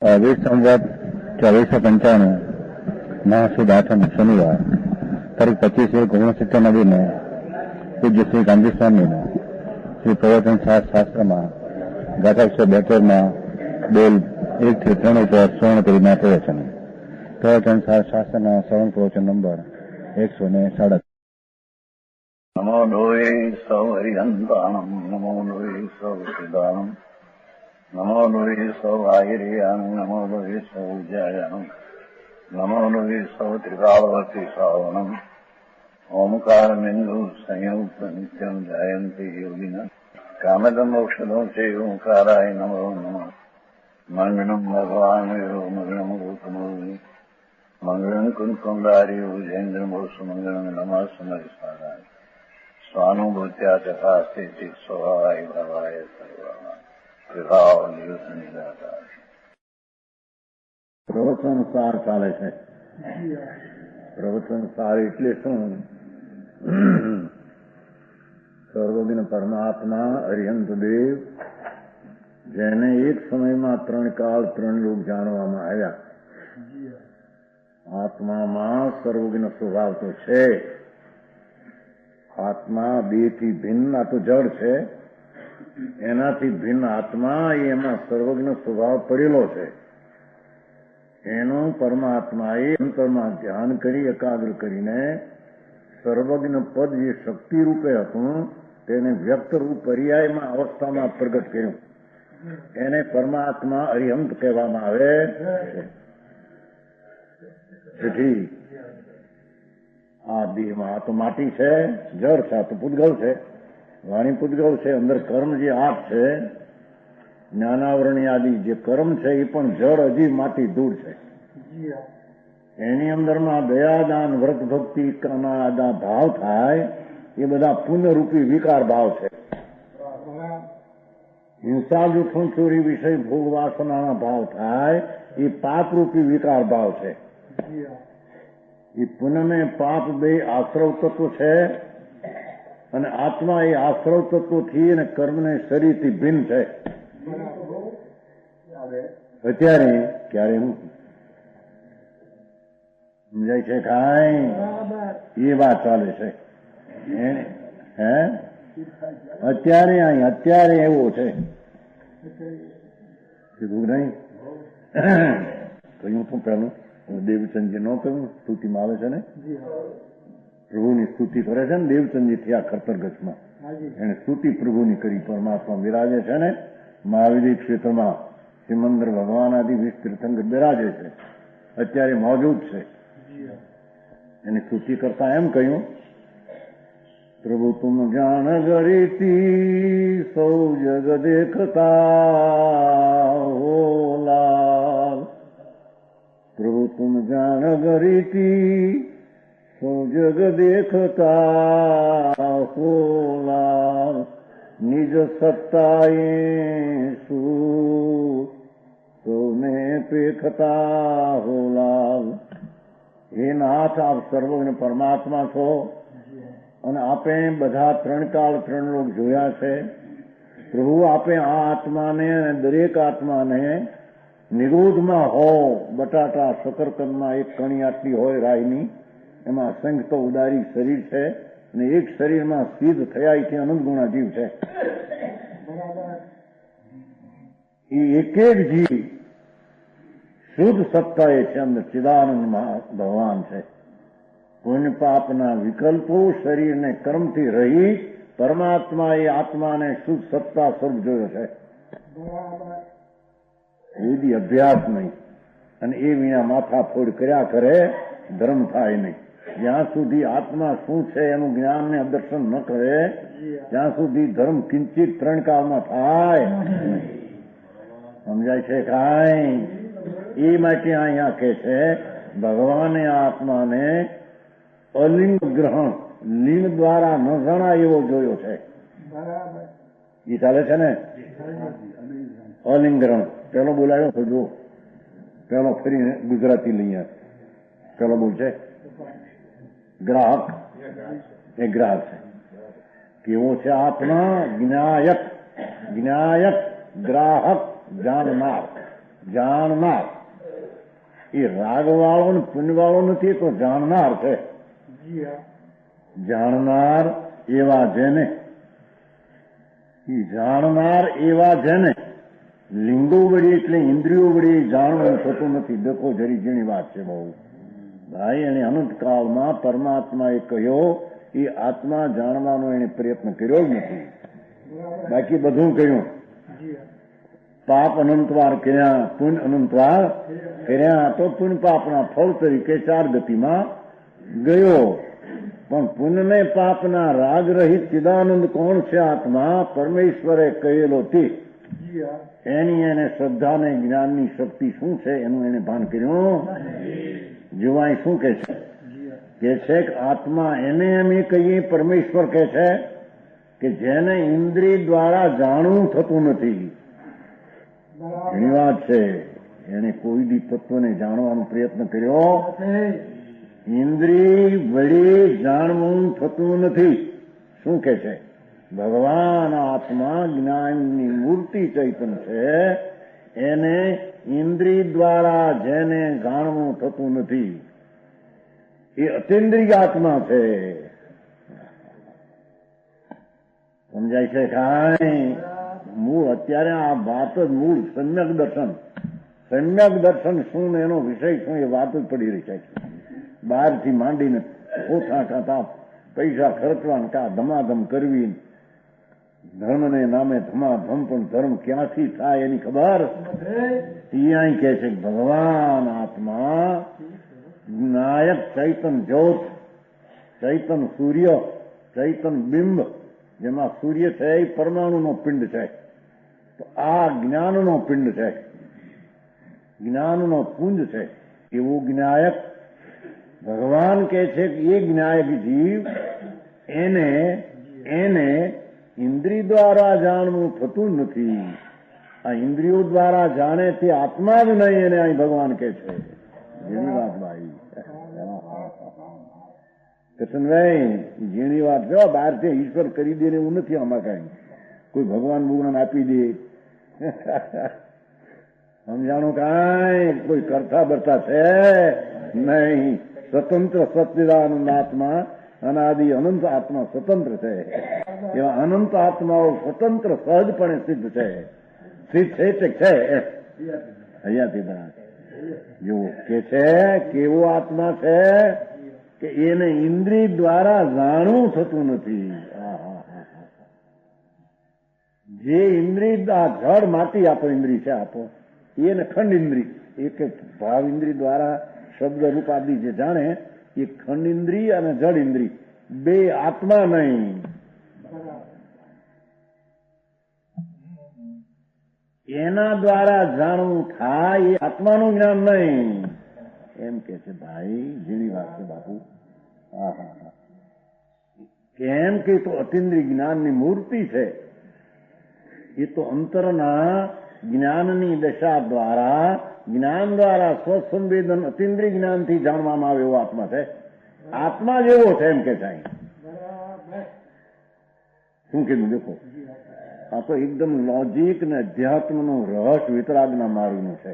વીસ સંવત 2495 મહાસુદ 8 શનિવાર તારીખ 25/1/1970 પૂજ્ય શ્રી ગાંધી સ્વામીને શ્રી પ્રવચન શાસ્ત્રમાં ગાથા 172માં બોલ 1-3 ઉપર સ્વર્ણ કરીને પ્રવચન શાસ્ત્રના શ્રવણ પ્રવચન નંબર 137. નમો લોહે સૌ હરિહંતાણમ નમો લોહે સૌ સિદ્ધાણમ નમો લોહે સૌ આયર્યાણમ નમો લોહે સૌ જયાણમ નમો લોહે સૌ ત્રિકાળવતી શ્રાવણમ ઓમકાર બિંદુ સંયુક્ત નિત્યમ જયંતી યોગિના કામદમ મોક્ષદો છે ઓંકારાય નમો નમઃ મંગળમ ભગવાન મંગળમ ગૌતમો મંગળમ કુંકુંડાર્યો જૈન્દ્રમોષ મંગળમ નમઃ સમરિસ્વારાય સ્વાનુભૂત્યા તથાસ્તે ચિત સ્વભાવાય ભાવાય સર્વમાં વિભાવ નિયુત નિરાકાર. પ્રવચન સાર ચાલે છે. પ્રવચન સાર એટલે શું? સર્વજ્ઞ પરમાત્મા અરિહંત દેવ, જેને એક સમયમાં 3 કાળ 3 લોક જાણવામાં આવ્યા. આત્મામાં સર્વજ્ઞ સ્વભાવ તો છે. આત્મા દેહથી ભિન્ન, આ તો જડ છે, એનાથી ભિન્ન આત્મા, એમાં સર્વજ્ઞ સ્વભાવ પડેલો છે. એનો પરમાત્માએ અંતરમાં ધ્યાન કરી એકાગ્ર કરીને સર્વજ્ઞ પદ જે શક્તિ રૂપે હતું તેને વ્યક્ત રૂપ પર્યાયમાં અવસ્થામાં પ્રગટ કર્યું. એને પરમાત્મા અરિહંત કહેવામાં આવે છે. તેથી આ દેહમાં આ તો માટી છે, જળ છે, આ તો પૂતગલ છે, વાણી પૂતગલ છે. અંદર કર્મ જે 8 છે, જ્ઞાનાવરણી આદિ જે કર્મ છે એ પણ જળ, હજી માટી, ધૂળ છે. એની અંદરમાં દયાદાન વ્રત ભક્તિ ના ભાવ થાય એ બધા પુણ્યરૂપી વિકાર ભાવ છે. હિંસા લૂંટણ ચોરી વિષય ભોગ વાસનાના ભાવ થાય એ પાપરૂપી વિકાર ભાવ છે. એ પુણ્ય ને પાપ બે આશ્રવ તત્વ છે અને આત્મા એ આશ્રવ તત્વથી અને કર્મને શરીરથી ભિન્ન છે. અત્યારે ક્યારે હું સમજાય છે કાંઈ? એ વાત ચાલે છે. હે અત્યારે એવો છે. કીધું નહીં કહ્યું તું પેલું દેવચંદજી ન કહ્યું? સ્તુતિમાં આવે છે ને, પ્રભુની સ્તુતિ કરે છે ને દેવચંદજી થયા ખતરગચમાં. એને સ્તુતિ પ્રભુની કરી. પરમાત્મા બિરાજે છે ને મહાવિદ્ય ક્ષેત્રમાં, સિમંદર ભગવાન આદિ 20 તીર્થંકર બિરાજે છે, અત્યારે મોજૂદ છે. એની સ્તુતિ કરતા એમ કહ્યું, પ્રભુ તુમ જાણ ગરીતી સૌ જગ દેખતા હો લાલ. પ્રભુ તુમ જાણ ગરીતી સૌ જગ દેખતા હો લાલ. નિજ સત્તાએ સૌને પેખતા હો લાલ. હે નાથ, આપ સર્વજ્ઞ પરમાત્મા છો અને આપે બધા 3 કાળ 3 લોક જોયા છે. પ્રભુ, આપે આ આત્માને અને દરેક આત્માને નિરોધમાં હો, બટાટા શકરકંદમાં એક કણી આટલી હોય રાયની, એમાં અસંખ્ય તો ઉદારી શરીર છે અને એક શરીરમાં સિદ્ધ થયા એથી અનંત ગુણા જીવ છે. એ એક એક જીવ શુદ્ધ સત્તા એ છે, અંદર ચિદાનંદ ભગવાન છે. પુણ્ય પાપના વિકલ્પો શરીરને કર્મથી રહી પરમાત્મા એ આત્માને શુદ્ધ સત્તા સ્વરૂપ જોયો છે. એવી અભ્યાસ નહીં અને એ વિના માથાફોડ કર્યા કરે ધર્મ થાય નહીં. જ્યાં સુધી આત્મા શું છે એનું જ્ઞાન ને દર્શન ન કરે ત્યાં સુધી ધર્મ કિંચિત 3 કાળમાં થાય. સમજાય છે કાંઈ? એ માટે અહીંયા કે છે ભગવાને આત્માને અલિંગ ગ્રહણ, લિંગ દ્વારા ન જણાય એવો જોયો છે. એ ચાલે છે ને અલિંગ ગ્રહણ. પેલો બોલાયો તો જો, પેલો ફરીને ગુજરાતી લઈએ. પેલો બોલ છે ગ્રાહક. એ ગ્રાહક છે. કેવો છે આત્મા? જ્ઞાયક, જ્ઞાયક, ગ્રાહક, જાણનાર. જાણનાર. એ રાગવાળો ને પુણ્યવાળો નથી, તો જાણનાર છે. જાણનાર એવા જેને, જાણનાર એવા જેને લિંગો વળી એટલે ઇન્દ્રિયો વળી જાણવું થતું નથી. દેખો જરી ઝીણી વાત છે બહુ ભાઈ. એને અનંતકાળમાં પરમાત્માએ કહ્યો એ આત્મા જાણવાનો એને પ્રયત્ન કર્યો જ નથી. બાકી બધું કહ્યું. પાપ અનંતવાર કર્યા, પુણ્ય અનંતવાર કર્યા, તો પુણ્ય પાપના ફળ તરીકે 4 ગતિમાં ગયો. પણ પુણ્ય ને પાપના રાગ રહિત ચિદાનંદ કોણ છે? આત્મા પરમેશ્વરે કહેલો તે. એની એને શ્રદ્ધા ને જ્ઞાનની શક્તિ શું છે એનું એને ભાન કર્યું. જોવાય શું કે છે? કે છે કે આત્મા એને એમ કહીએ, પરમેશ્વર કે છે કે જેને ઇન્દ્રિય દ્વારા જાણવું થતું નથી. એની વાત છે. એને કોઈ દી તત્વને જાણવાનો પ્રયત્ન કર્યો, ઇન્દ્રિય વડે જાણવું થતું નથી. શું કે છે? ભગવાન આત્મા જ્ઞાનની મૂર્તિ ચૈતન છે. એને ઇન્દ્રિય દ્વારા જેને જાણવું થતું નથી એ અતિન્દ્રિય આત્મા છે. સમજાય છે કાંઈ? મૂળ અત્યારે આ વાત જ મૂળ સમ્યક દર્શન. સમ્યક દર્શન શું ને એનો વિષય શું એ વાત જ પડી રહી છે. બહારથી માંડીને ઓછા ખાતા પૈસા ખર્ચવા, કા ધમાધમ કરવી, ધર્મને નામે ધમાધમ, પણ ધર્મ ક્યાંથી થાય એની ખબર. ત્યાં કે છે ભગવાન આત્મા નાયક ચૈતન જ્યોત, ચૈતન સૂર્ય, ચૈતન બિંબ. જેમાં સૂર્ય છે એ પરમાણુનો પિંડ છે, તો આ જ્ઞાનનો પિંડ છે, જ્ઞાનનો પુંજ છે. એવું જ્ઞાયક ભગવાન કે છે કે એ જ્ઞાયક જીવ એને ઇન્દ્રિય દ્વારા જાણવું થતું નથી. આ ઇન્દ્રિયો દ્વારા જાણે તે આત્મા જ નહીં, એને અહીં ભગવાન કે છે. જેની વાત ભાઈ કૃષ્ણભાઈ, જેની વાત જો બહારથી ઈશ્વર કરી દે ને એવું નથી. આમાં કઈ કોઈ ભગવાન ભગવાન આપી દે સમજાણું કાંઈ કોઈ કરતા બરતા છે નહીં. સ્વતંત્ર સચ્ચિદાનંદ આત્મા, અનાદિ અનંત આત્મા સ્વતંત્ર છે. એવા અનંત આત્માઓ સ્વતંત્ર સહજપણે સિદ્ધ છે. સિદ્ધ છે છે હયાતીદાસ જેવો કે છે. કેવો આત્મા છે કે એને ઇન્દ્રિય દ્વારા જાણવું થતું નથી. જે ઇન્દ્રિય જળ માટી આપો ઇન્દ્રિય છે, આપો એને ખંડ ઇન્દ્રિય, એક ભાવ ઇન્દ્રિય દ્વારા શબ્દ રૂપ આદિ જે જાણે એ ખંડ ઇન્દ્રિય અને જળ ઇન્દ્રિય બે આત્મા નહીં. એના દ્વારા જાણવું થાય એ આત્માનું જ્ઞાન નહીં એમ કે છે. ભાઈ જેની વાત છે બાપુ. કેમ કે તો અતિન્દ્રિય જ્ઞાનની મૂર્તિ છે. એ તો અંતરના જ્ઞાનની દશા દ્વારા, જ્ઞાન દ્વારા સ્વસંવેદન અતિન્દ્રિય જ્ઞાનથી જાણવામાં આવે એવો આત્મા છે. આત્મા જેવો છે એમ કે છે. શું કીધું દેખો, આ તો એકદમ લોજિક ને અધ્યાત્મનું રહસ્ય વિતરાગના માર્ગનું છે.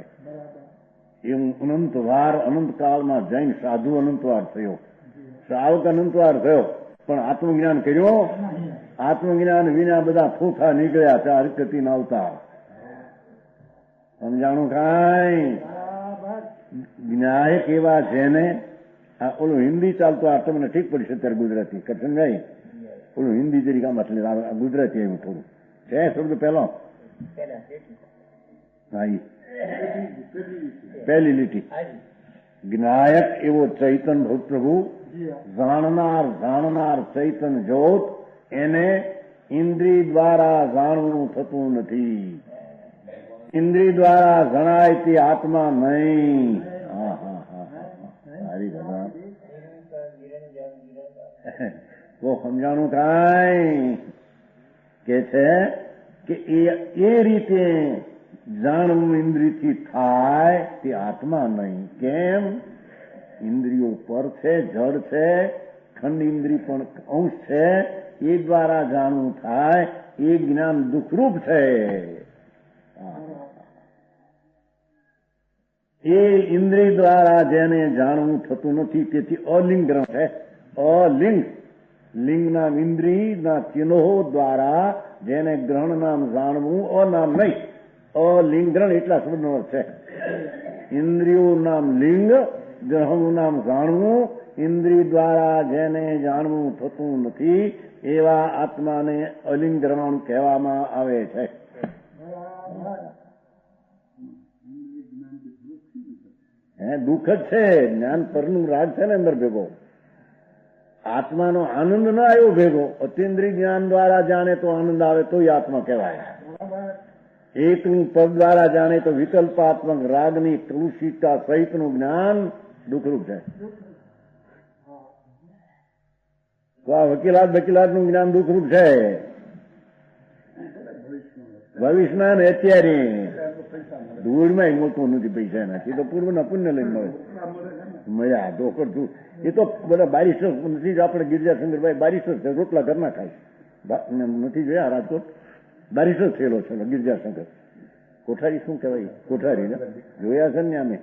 એ અનંતવાર અનંતકાળમાં જૈન સાધુ અનંતવાર થયો, શ્રાવક અનંતવાર થયો, પણ આત્મજ્ઞાન કર્યો. આત્મજ્ઞાન વિના બધા ફૂફા નીકળ્યા. 4 ગતિના અવતાર. સમજાણું કાંઈ? જ્ઞાયક એવા જેને ઓલું હિન્દી ચાલતું આ તમને ઠીક પડશે અત્યારે ગુજરાતી કરશનભાઈ. ઓલું હિન્દી જરી કામ એટલે ગુજરાતી આવ્યું થોડું છે શબ્દ પહેલો. હા, પહેલી લીટી. જ્ઞાયક એવો ચૈતન પ્રભુ, જાણનાર ચૈતન જ્યોત, એને ઇન્દ્રિય દ્વારા જાણવું થતું નથી. ઇન્દ્રિય દ્વારા જણાય તે આત્મા નહીં. સારી ભગવાન તો સમજાણું કાંઈ કે છે કે એ રીતે જાણવું ઇન્દ્રિયથી થાય તે આત્મા નહીં. કેમ? ઇન્દ્રિયો પર છે, જળ છે, ખંડ ઇન્દ્રિય પણ અંશ છે. એ દ્વારા જાણવું થાય એ જ્ઞાન દુઃખરૂપ છે. એ ઇન્દ્રિય દ્વારા જેને જાણવું થતું નથી, તેથી અલિંગ ગ્રહણ છે. અલિંગ, લિંગ નામ ઇન્દ્રિયના ચિહ્નો દ્વારા જેને ગ્રહણ નામ જાણવું, અનામ નહીં. અલિંગ ગ્રહણ એટલા શબ્દનો અર્થ છે. ઇન્દ્રિયો નામ લિંગ, ગ્રહણ નામ જાણવું. ઇન્દ્રિય દ્વારા જેને જાણવું થતું નથી એવા આત્માને અલિંગ ગ્રહણ કહેવામાં આવે છે. દુઃખ જ છે, જ્ઞાન પરનું રાગ છે ને અંદર ભેગો. આત્માનો આનંદ ના આવ્યો ભેગો. અતિન્દ્રિય જ્ઞાન દ્વારા જાણે તો આનંદ આવે તો આત્મા કહેવાય. એકનું પદ દ્વારા જાણે તો વિકલ્પાત્મક રાગની કલુષિતતા સહિતનું જ્ઞાન દુઃખરૂપ છે. તો આ વકીલાતનું જ્ઞાન દુઃખરૂપ છે. ભવિષ્યમાં ને અત્યારે ધૂળમાં મોટું નથી પૈસા નાખી તો પૂર્વના પુણ્ય લઈને મળે. મજા તો કરતું. એ તો બધા બારિસ્ટર નથી. આપણે ગિરજાશંકરભાઈ બારિસ્ટર છે, રોટલા ઘરના ખાય. નથી જોયા રાજકોટ? બારિસ્ટર થયેલો છે ગિરજાશંકર. કોઠારી શું કહેવાય? કોઠારી ને જોયા છે ને અમે.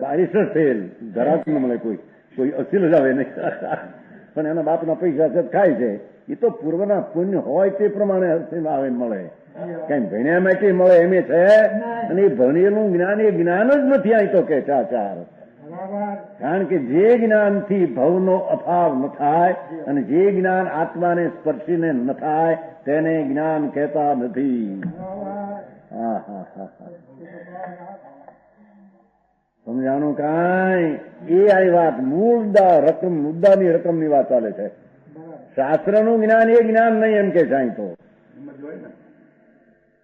બારિસ્ટર થયેલ ઘરાક ન મળે, કોઈ અસીલ જ આવે નહીં. પણ એના બાપના પૈસા છે ખાય છે. એ તો પૂર્વના પુણ્ય હોય તે પ્રમાણે આવે મળે. કઈ ભણ્યા માટે મળે એમ છે. અને એ ભણેલું જ્ઞાન એ જ્ઞાન જ નથી. અહીં તો કે ચાચાર, કારણ કે જે જ્ઞાનથી ભવનો અભાવ ન થાય અને જે જ્ઞાન આત્માને સ્પર્શીને ન થાય તેને જ્ઞાન કહેતા નથી. સમજાણું કાંઈ? એ આવી વાત મુદ્દાની રકમની વાત ચાલે છે. શાસ્ત્રનું જ્ઞાન એ જ્ઞાન નહીં એમ કે છે. અહીં તો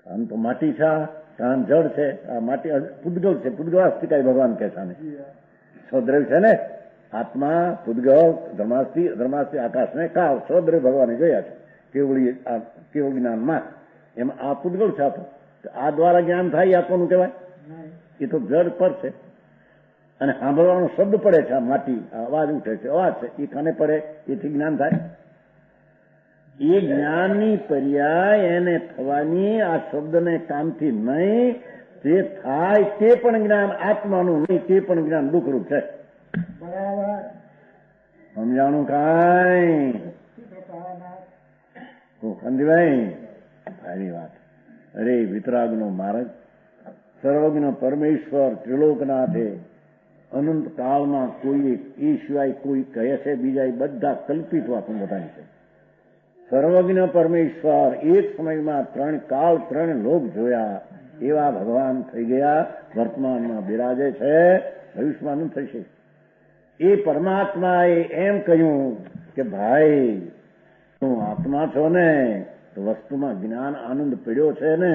આમ તો માટી છે, કાન જળ છે. આ માટી પૂદગલ છે. પૂદગલાસ્તિકાય ભગવાન કે છે. સ્વદ્રવ્ય છે ને આત્મા, પૂદગલ, ધર્માસ્તિ આકાશને કાળ સ્વદ્રવ્ય ભગવાને જોયા છે કેવળ જ્ઞાનમાં. એમાં આ પૂદગલ છે. આ દ્વારા જ્ઞાન થાય એ આત્માનું કહેવાય? એ તો જળ પર છે. અને સાંભળવાનો શબ્દ પડે છે. આ માટી અવાજ ઉઠે છે, અવાજ છે, એ કાને પડે એથી જ્ઞાન થાય. એ જ્ઞાનની પર્યાય એને થવાની આ શબ્દને કામથી નહીં, જે થાય તે પણ જ્ઞાન આત્માનું નહીં, તે પણ જ્ઞાન દુઃખરૂપ છે. સમજાણું કાંઈ? કંદીભાઈ સારી વાત. અરે વિતરાગનો માર્ગ, સર્વજ્ઞ પરમેશ્વર ત્રિલોકનાથે અનંત કાળમાં કોઈ એ સિવાય કોઈ કહે છે બીજા? એ બધા કલ્પિત વાતો બતાવી છે. સર્વજ્ઞ પરમેશ્વર એક સમયમાં 3 કાળ 3 લોક જોયા એવા ભગવાન થઈ ગયા. વર્તમાનમાં બિરાજે છે, ભવિષ્યમાં થશે. એ પરમાત્માએ એમ કહ્યું કે ભાઈ તું આત્મા છો ને, તો વસ્તુમાં જ્ઞાન આનંદ પીડ્યો છે ને,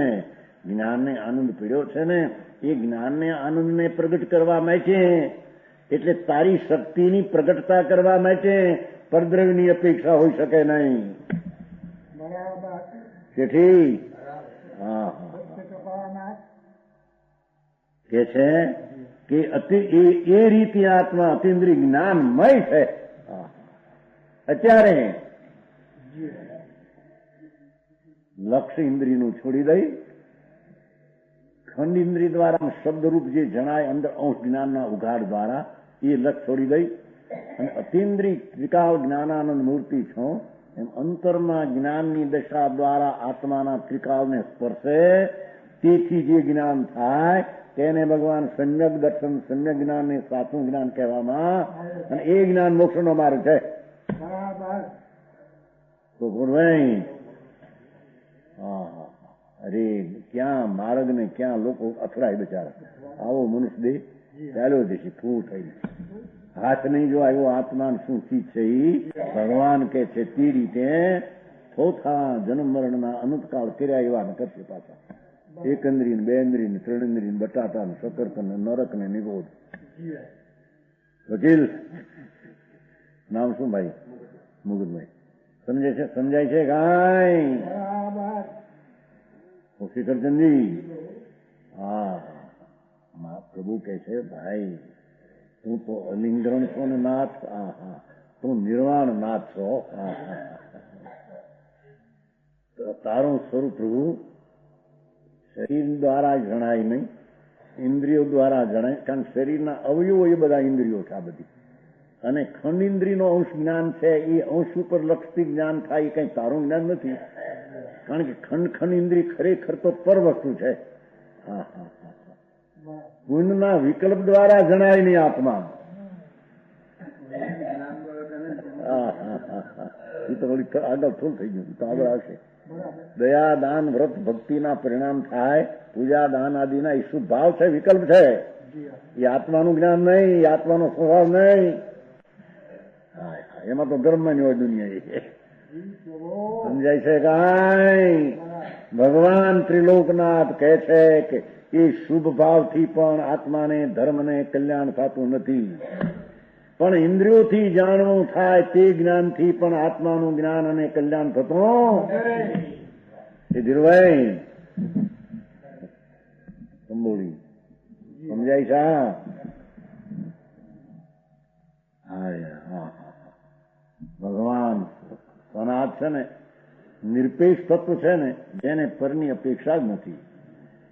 જ્ઞાનને આનંદ પીડ્યો છે ને, એ જ્ઞાનને આનંદને પ્રગટ કરવા માટે, એટલે તારી શક્તિની પ્રગટતા કરવા માટે પરદ્રવ્યની અપેક્ષા હોઈ શકે નહીં. તેથી કે છે કે એ રીતે આત્મા અતિન્દ્રિય જ્ઞાનમય છે. અત્યારે લક્ષ ઇન્દ્રિયનું છોડી દઈ, ખંડ ઇન્દ્રિય દ્વારા શબ્દરૂપ જે જણાય અંદર અંશ જ્ઞાનના ઉઘાડ દ્વારા એ લક્ષ છોડી દઈ અને અતિન્દ્રિય ત્રિકાળ જ્ઞાનાનંદ મૂર્તિ છો એમ અંતરમાં જ્ઞાનની દશા દ્વારા આત્માના ત્રિકાળને સ્પર્શે, તેથી જે જ્ઞાન થાય તેને ભગવાન સમ્યક દર્શન, સમ્યક જ્ઞાનને સાચું જ્ઞાન કહેવામાં, અને એ જ્ઞાન મોક્ષનો માર્ગ છે. તો ગુણભાઈ અરે ક્યાં માર્ગ ને ક્યાં લોકો અથડાય બિચારા. આવો મનુષ્ય દેહ ચાલ્યો જશે, ફૂ થઈ. હાથ નહીં જો આવ્યો આત્મા શું ચીજ છે એ ભગવાન કે છે તે રીતે ચોથા જન્મ મરણના અનંતકાળ કર્યા એવા ને કરશે પાછા. એક ઇન્દ્રિય, 2 ઇન્દ્રિય, 3 ઇન્દ્રિય, બટાટા ને શકર ને નરક ને નિગોદ. વકીલ નામ શું ભાઈ? મુગુદભાઈ. સમજાય છે કાંઈ? શિખરચંદજી પ્રભુ કે છે ભાઈ તું તો અલિંગરણ છો ને નાથ, તું નિર્વાણ નાથ છો. તારું સ્વરૂપ પ્રભુ શરીર દ્વારા જણાય નહીં, ઇન્દ્રિયો દ્વારા જણાય, કારણ કે શરીરના અવયવો એ બધા ઇન્દ્રિયો છે આ બધી. અને ખંડ ઇન્દ્રિયનો અંશ જ્ઞાન છે, એ અંશ ઉપર લક્ષથી જ્ઞાન થાય, એ કઈ તારું જ્ઞાન નથી. કારણ કે ખંડ ઇન્દ્રિય ખરેખર તો પર વસ્તુ છે. હા હા હા, પુણ્યના વિકલ્પ દ્વારા જણાય નહીં આત્મા. હા હા હા, એ તો આગળ થોડું થઈ ગયું, તો આગળ આવશે. દયા, દાન, વ્રત, ભક્તિના પરિણામ થાય, પૂજા, દાન આદિના એ શુદ્ધ ભાવ છે, વિકલ્પ છે. એ આત્માનું જ્ઞાન નહીં, એ આત્માનો સ્વભાવ નહીં. એમાં તો ધર્મ ની હોય દુનિયા. સમજાય છે કાંઈ? ભગવાન ત્રિલોકનાથ કહે છે કે એ શુભ ભાવથી પણ આત્માને, ધર્મને કલ્યાણ થતું નથી. પણ ઇન્દ્રિયોથી જાણવું થાય તે જ્ઞાનથી પણ આત્માનું જ્ઞાન અને કલ્યાણ થતું. એ ધીરભાઈ સંબોળી સમજાય છે? હા, ભગવાન સનાત છે ને, નિરપેક્ષ તત્વ છે ને, જેને પરની અપેક્ષા જ નથી,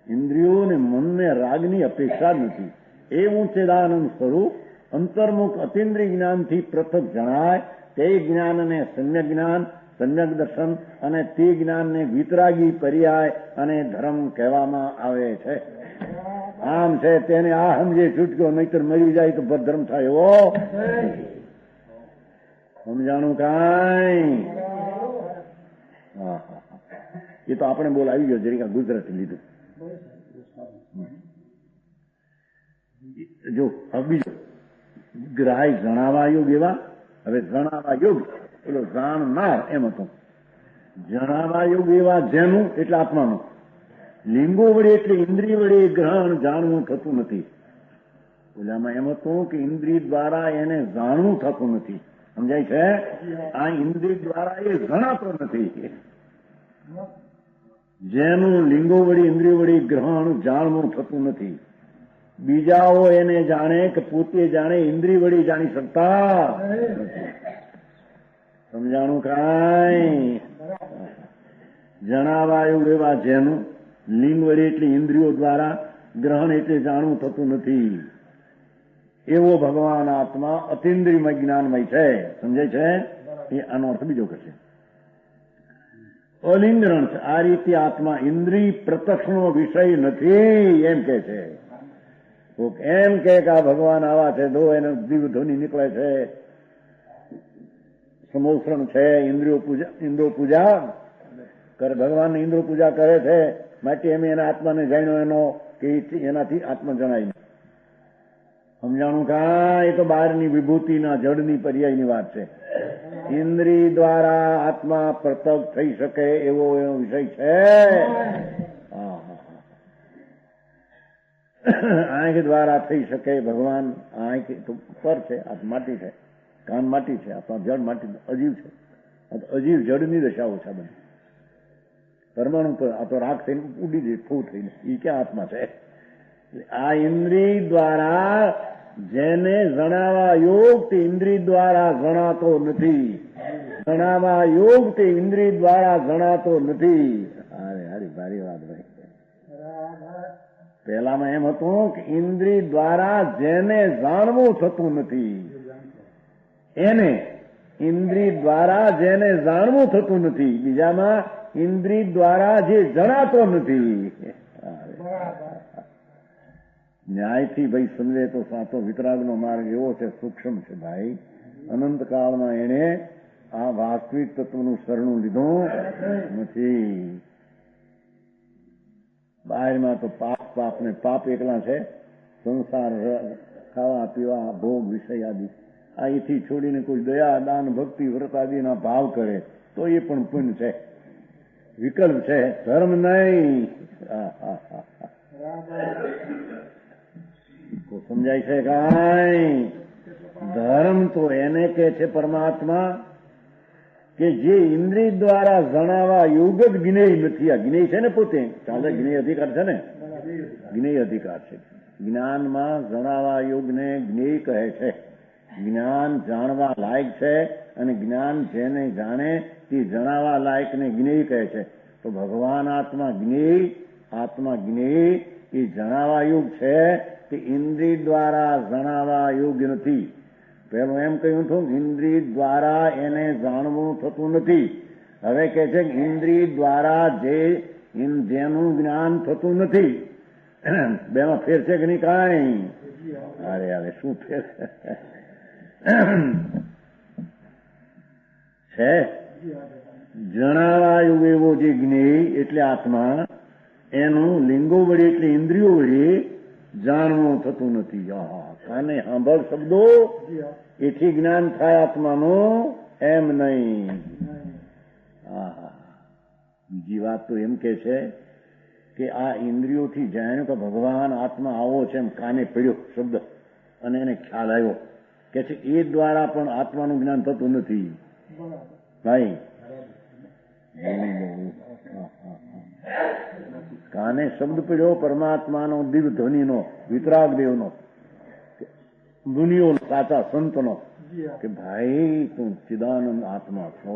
ઇન્દ્રિયો ને મનને રાગની અપેક્ષા જ નથી. એ ઊંચેદાનંદ સ્વરૂપ અંતર્મુખ અતિન્દ્રિય જ્ઞાનથી પૃથક જણાય તે જ્ઞાનને સમ્યક જ્ઞાન, સમ્યક દર્શન અને તે જ્ઞાનને વિતરાગી પર્યાય અને ધર્મ કહેવામાં આવે છે. આમ છે તેને આ સમજે છૂટક્યો, નહીતર મરી જાય તો ભદ્રમ થાય એવો. સમજાણું કાંઈ? એ તો આપણે બોલ આવી ગયો, જરીક ગુજરાતી લીધું. જો હવે બીજો ગ્રાહ્ય જણાવા યોગ એવા. હવે જણાવા યોગ પેલો જાણનાર એમ હતો. જણાવા યોગ એવા જેનું એટલે આત્માનું લિંગો વડે એટલે ઇન્દ્રિય વડે ગ્રહણ જાણવું થતું નથી. ઓલામાં એમ હતું કે ઇન્દ્રિય દ્વારા એને જાણવું થતું નથી. સમજાય છે? આ ઇન્દ્રિય દ્વારા એ જણાતો નથી. જેનું લિંગો વડે ઇન્દ્રિય વડે ગ્રહણ જાણવું થતું નથી. બીજાઓ એને જાણે કે પોતે જાણે, ઇન્દ્રિય વડે જાણી શકતા. સમજાણું કાંઈ? જણાવાયું એવા જેનું લિંગ વડે એટલે ઇન્દ્રિયો દ્વારા ગ્રહણ એટલે જાણવું થતું નથી, એવો ભગવાન આત્મા અતિન્દ્રિયમય જ્ઞાનમય છે. સમજાય છે? એ આનો અર્થ બીજો કરશે. અલિંગરણ છે. આ રીતે આત્મા ઇન્દ્રિય પ્રત્યક્ષનો વિષય નથી એમ કે છે. એમ કે આ ભગવાન આવા છે, દો એને દિવ્ય ધ્વનિ નીકળે છે, સમોસરણ છે, ઇન્દ્રો પૂજા કરે, ભગવાનની ઇન્દ્રો પૂજા કરે છે, માટે એમ એના આત્માને જાણ્યો એનો કે એનાથી આત્મા જણાય નહીં. સમજાણું કાંઈ? એ તો બહારની વિભૂતિના જડની પર્યાયની વાત છે. ઇન્દ્રિય દ્વારા આત્મા પ્રત્યક્ષ થઈ શકે એવો એનો વિષય છે. આંખ દ્વારા થઈ શકે. ભગવાન આંખ તો પર છે, આ માટી છે, કાન માટી છે, આ જળ માટી અજીવ છે. આ તો અજીવ જળની દશાઓ છે બધી. પરમાણુ પર આ તો રાખ થઈને ઉડી જાય, ફૂ થઈને. એ ક્યાં આત્મા છે? આ ઇન્દ્રિય દ્વારા જેને જણાવા યોગ તે ઇન્દ્રિય દ્વારા જણાતો નથી. જણાવા યોગ તે ઇન્દ્રિય દ્વારા જણાતો નથી. અરે હારી ભારી વાત ભાઈ. પહેલામાં એમ હતું કે ઇન્દ્રિય દ્વારા જેને જાણવું થતું નથી, એને ઇન્દ્રિય દ્વારા જેને જાણવું થતું નથી. બીજામાં ઇન્દ્રિય દ્વારા જે જણાતો નથી. ન્યાયથી ભાઈ સમજે તો સાચો વિતરાગનો માર્ગ એવો છે, સૂક્ષ્મ છે ભાઈ. અનંતકાળમાં એને આ વાસ્તવિક તત્વનું શરણું લીધું નથી. બહારમાં તો પાપ ને પાપ એકલા છે, સંસાર, ખાવા પીવા, ભોગ, વિષય આદિ. આ એથી છોડીને કોઈ દયા, દાન, ભક્તિ, વ્રત આદિના ભાવ કરે તો એ પણ પુણ્ય છે, વિકલ્પ છે, ધર્મ નહીં. સમજાય છે કાંઈ? ધર્મ તો એને કે છે પરમાત્મા કે જે ઇન્દ્રિય દ્વારા જણાવા યોગ જ જ્ઞેય નથી. આ જ્ઞેય છે ને પોતે, ચાલે જ્ઞેય અધિકાર છે ને, જ્ઞેય અધિકાર છે. જ્ઞાનમાં જણાવા યોગને જ્ઞેય કહે છે. જ્ઞાન જાણવા લાયક છે અને જ્ઞાન જેને જાણે તે જણાવા લાયક ને જ્ઞેય કહે છે. તો ભગવાન આત્મા જ્ઞેય, આત્મા જ્ઞેય એ જણાવા યુગ છે તે ઇન્દ્રિય દ્વારા જણાવા યુગ નથી. પેલું એમ કહ્યું હતું ઇન્દ્રિય દ્વારા એને જાણવું થતું નથી. હવે કે છે કે ઇન્દ્રિય દ્વારા જેનું જ્ઞાન થતું નથી. બેમાં ફેર છે કે નહીં? કાંઈ. અરે અરે શું ફેર છે? જણાવા યુગ એવો જે જ્ઞેય એટલે આત્મા એનું લિંગો વડે એટલે ઇન્દ્રિયો વડે જાણવું થતું નથી. કાને સાંભળ શબ્દો એથી જ્ઞાન થાય આત્માનું, એમ નહીં. બીજી વાત તો એમ કે છે કે આ ઇન્દ્રિયોથી જાણ્યું કે ભગવાન આત્મા આવો છે એમ કાને પડ્યો શબ્દ અને એને ખ્યાલ આવ્યો કે છે એ દ્વારા પણ આત્માનું જ્ઞાન થતું નથી. ભાઈ કાને શબ્દ પડ્યો પરમાત્માનો, દિવ્ય ધ્વનિનો, વિતરાગ દેવનો, મુનિઓ સાચા સંતનો કે ભાઈ તું ચિદાનંદ આત્મા છો.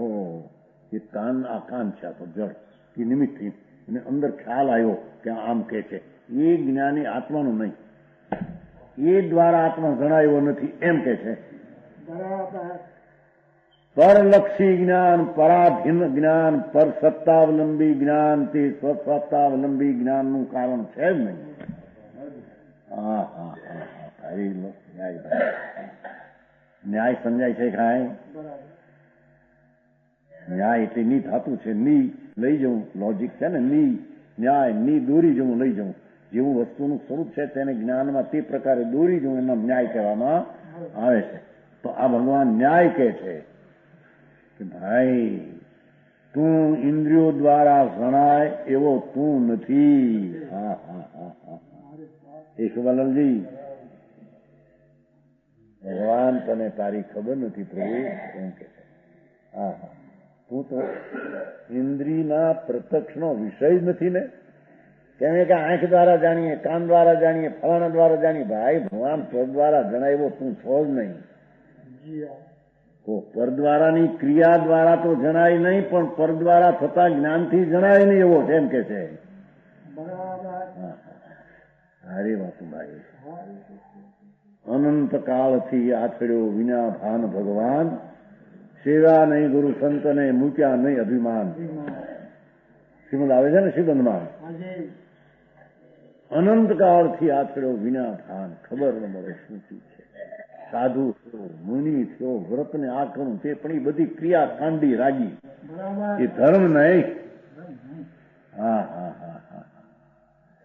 એ કાન આકાંક્ષા તો જળ એ નિમિત્તથી એને અંદર ખ્યાલ આવ્યો કે આમ કે છે. એ જ્ઞાની આત્માનું નહીં, એ દ્વારા આત્મા જણાયો નથી એમ કે છે. પરલક્ષી જ્ઞાન, પરાધીન જ્ઞાન, પર સત્તાવલંબી જ્ઞાન તે સ્વસત્તાવલંબી જ્ઞાનનું કારણ છે જ નહીં. ન્યાય સમજાય છે? કાંઈ ન્યાય એટલે ની થતું છે. ની લઈ જવું લોજિક છે ને, ની ન્યાય, ની દોરી જવું, લઈ જવું. જેવું વસ્તુનું સ્વરૂપ છે તેને જ્ઞાનમાં તે પ્રકારે દોરી જવું એનો ન્યાય કહેવામાં આવે છે. તો આ ભગવાન ન્યાય કહે છે કે ભાઈ તું ઇન્દ્રિયો દ્વારા જણાય એવો તું નથી. એકવાલલજી, ભગવાન તને તારી ખબર નથી પ્રભુ એમ કે છે. તું તો ઇન્દ્રિયના પ્રત્યક્ષનો વિષય જ નથી ને. કેમ કે આંખ દ્વારા જાણીએ, કાન દ્વારા જાણીએ, ફલાણા દ્વારા જાણીએ. ભાઈ ભગવાન પર દ્વારા જણાવ્યો તું છો જ નહીં. તો પર દ્વારાની ક્રિયા દ્વારા તો જણાય નહીં, પણ પર દ્વારા થતા જ્ઞાનથી જણાય નહીં એવો છે એમ કે છે. સારી વાત ભાઈ. અનંત કાળથી આછડ્યો વિના ભાન ભગવાન, સેવા નહીં ગુરુ સંતને મૂક્યા નહીં અભિમાન. શ્રીમદ આવે છે ને શ્રીબંધમાં, અનંત કાળથી આછડ્યો વિના ભાન, ખબર ન મળે શું છે. સાધુ થયો, મુનિ થયો, વ્રતને આ કરું તે, પણ એ બધી ક્રિયા ખાંડી રાગી, એ ધર્મ નહીં. હા હા હા હા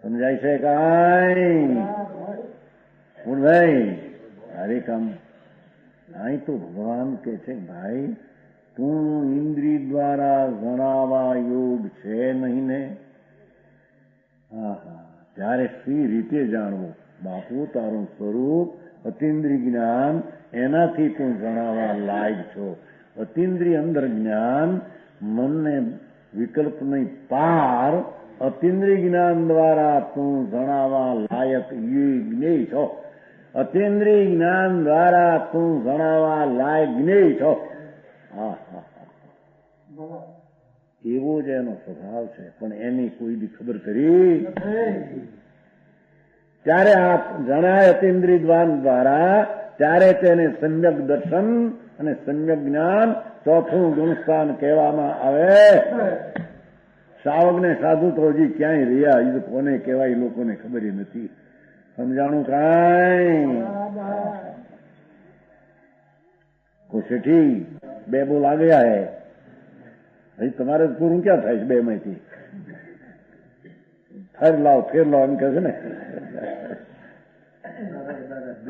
સમજાય છે કાંઈ? ભાઈ અરે કામ અહીં તો ભગવાન કે છે ભાઈ તું ઇન્દ્રિય દ્વારા જણાવા યોગ છે નહીં ને. હા હા ત્યારે સી રીતે જાણવું બાપુ તારું સ્વરૂપ અતિન્દ્રિય જ્ઞાન, એનાથી તું જણાવા લાયક છો. અતિન્દ્રિય અંદર જ્ઞાન, મનને વિકલ્પની પાર અતિન્દ્રિય જ્ઞાન દ્વારા તું જણાવા લાયક જ્ઞેય છો. અતિન્દ્રિય જ્ઞાન દ્વારા તું જણાવા લાયક જ્ઞેય છો. હા હા એવો જ એનો સ્વભાવ છે, પણ એની કોઈ દી ખબર કરી ત્યારે આ જણાય અતિન્દ્રિય જ્ઞાન દ્વારા, ત્યારે તેને સમ્યક દર્શન અને સમ્યક જ્ઞાન, ચોથું ગુણસ્થાન કહેવામાં આવે. શ્રાવકને સાધુ તો હજી ક્યાંય રહ્યા, એ કોને કહેવાય લોકોને ખબર નથી. સમજાણું કાંઈ? શેઠી બે બોલ આ ગયા હે, હજી તમારે પૂરું ક્યાં થાય છે? બે માંથી ફેર લાવ એમ કહે છે ને.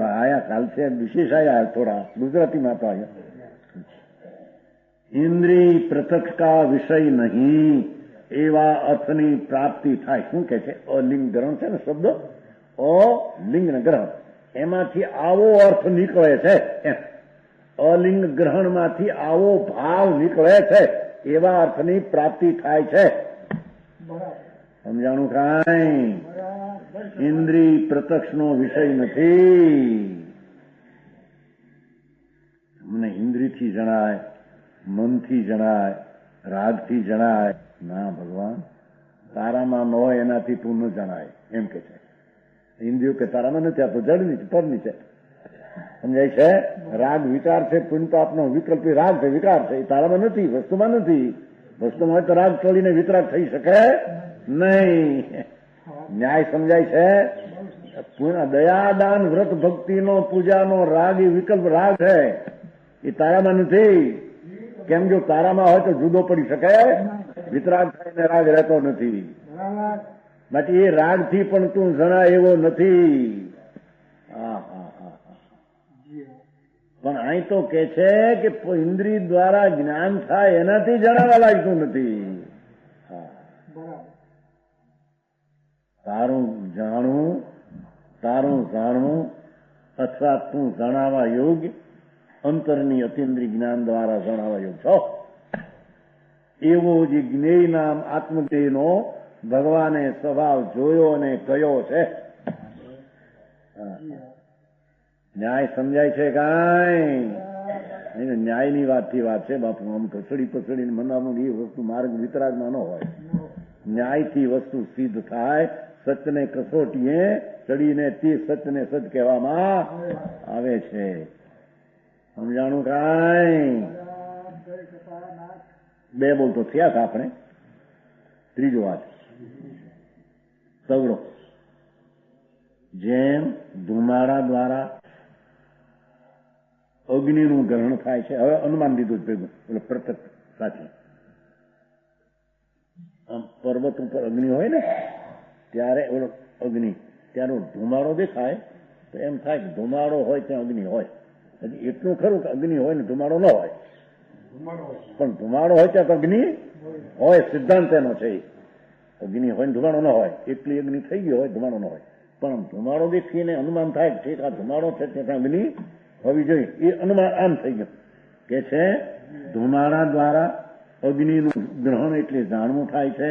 આયા કાલ છે વિશેષ આયા થોડા ગુજરાતીમાં તો આયા. ઇન્દ્રિય પ્રત્યક્ષ કા વિષય નહીં એવા અર્થની પ્રાપ્તિ થાય. શું કે છે? અલિંગ ગ્રહણ છે ને શબ્દ, અલિંગ ગ્રહણ, એમાંથી આવો અર્થ નીકળે છે. અલિંગ ગ્રહણમાંથી આવો ભાવ નીકળે છે, એવા અર્થની પ્રાપ્તિ થાય છે. સમજાણું કાંઈ? ઇન્દ્રિય પ્રત્યક્ષનો વિષય નથી. મને ઇન્દ્રિયથી જણાય, મનથી જણાય, રાગથી જણાય ના ભગવાન, તારામાં ન હોય એનાથી તું ન જણાય એમ કે છે. ઇન્દ્રિયો કે તારામાં નથી, આ તો જડની છે, પરની છે. સમજાય છે? રાગ વિકાર છે, પુણ્ય પાપનો વિકલ્પી રાગ છે, વિકાર છે, એ તારામાં નથી, વસ્તુમાં નથી. વસ્તુમાં હોય તો રાગ ટોળીને વિતરાગ થઈ શકે નહીં. ન્યાય સમજાય છે? દયા, દાન, વ્રત, ભક્તિનો, પૂજાનો રાગ એ વિકલ્પ રાગ છે, એ તારામાં નથી. કેમ જો તારામાં હોય તો જુદો પડી શકે? વિતરાગ થઈને રાગ રહેતો નથી. માટે એ રાગથી પણ તું જણા એવો નથી. પણ અહીં તો કે છે કે ઇન્દ્રિય દ્વારા જ્ઞાન થાય એનાથી જણાવવા લાગતું નથી. તારું જાણવું અથવા તું જણાવવા યોગ્ય અંતરની અતિન્દ્રિય જ્ઞાન દ્વારા જણાવવા યોગ્ય છો એવો જે જ્ઞેય નામ આત્મજ્ઞેયનો ભગવાને સ્વભાવ જોયો અને કયો છે. ન્યાય સમજાય છે કાંઈ? ન્યાયની વાતથી વાત છે બાપુ. આમ કચડીને મનાવવાનું એ વસ્તુ માર્ગ વિતરાગમાં ન હોય. ન્યાયથી વસ્તુ સિદ્ધ થાય. સત્યને કસોટીએ ચડીને તે સત્યને સત કહેવામાં આવે છે. સમજાણું કાંઈ? બે બોલ તો થયા હતા આપણે. ત્રીજો વાત સગડો. જેમ ધુમાડા દ્વારા અગ્નિનું ગ્રહણ થાય છે. હવે અનુમાન લીધું જ ભેગું, એટલે પ્રત્યક્ષ સાચું. આમ પર્વત ઉપર અગ્નિ હોય ને ત્યારે ઓલો અગ્નિ ત્યાંનો ધુમાડો દેખાય તો એમ થાય કે ધુમાડો હોય ત્યાં અગ્નિ હોય. હજી એટલું ખરું કે અગ્નિ હોય ને ધુમાડો ન હોય, પણ ધુમાડો હોય ત્યાં અગ્નિ હોય. સિદ્ધાંત એનો છે. અગ્નિ હોય ને ધુમાડો ન હોય, એટલી અગ્નિ થઈ ગયો હોય, ધુમાડો ન હોય. પણ ધુમાડો દેખીને અનુમાન થાય કે ઠીક આ ધુમાડો છે ત્યાં અગ્નિ હોવી જોઈએ. એ અનુમાન આમ થઈ ગયું કે છે ધુમાડા દ્વારા અગ્નિનું ગ્રહણ એટલે જાણવું થાય છે.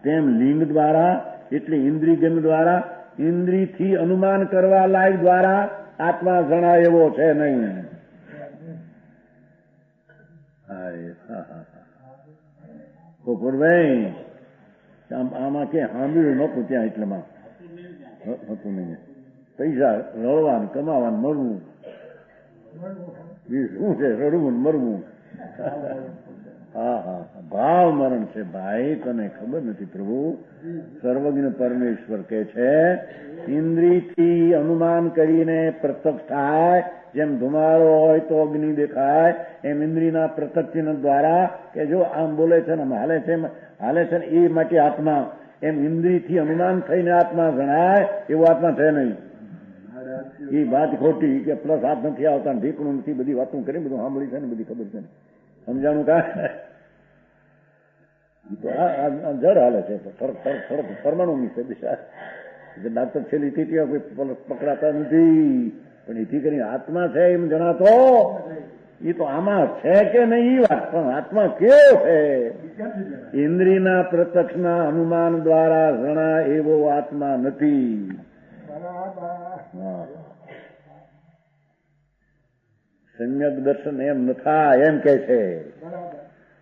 તેમ લિંગ દ્વારા એટલે ઇન્દ્રિયગમ દ્વારા ઇન્દ્રિયથી અનુમાન કરવા લાયક દ્વારા આત્મા જણાય એવો છે નહીં. કપૂરભાઈ આમાં કે સાંભળ્યું નતું ત્યાં એટલેમાં હતું નહીં. પૈસા રળવાનું, કમાવાનું, મરવું શું છે? રડવું મરવું. ભાવ મરણ છે ભાઈ. તને ખબર નથી પ્રભુ? સર્વજ્ઞ પરમેશ્વર કે છે ઇન્દ્રિયથી અનુમાન કરીને પ્રત્યક્ષ થાય. જેમ ધુમાડો હોય તો અગ્નિ દેખાય, એમ ઇન્દ્રિયના પ્રત્યક્ષ દ્વારા કે જો આમ બોલે છે ને હાલે છે ને એ માટે આત્મા એમ ઇન્દ્રિયથી અનુમાન થઈને આત્મા જણાય એવો આત્મા છે નહીં. એ વાત ખોટી કે પ્લસ હાથ નથી આવતા, ઢીકણું નથી, બધી વાતો કરી, બધું સાંભળી છે ને બધી ખબર છે ને. સમજાણું કા? જડ હાલે છે પરમાણુની છે દિશા. ડાક્ટર છેલ્લી ટીટીઓ પકડાતા નથી, પણ એથી કરીને આત્મા છે એમ જણાતો. એ તો આમાં છે કે નહીં એ વાત, પણ આત્મા કેવો છે? ઇન્દ્રિયના પ્રત્યક્ષના અનુમાન દ્વારા જણા એવો આત્મા નથી. સમ્યક દર્શન એમ ન થાય એમ કે છે.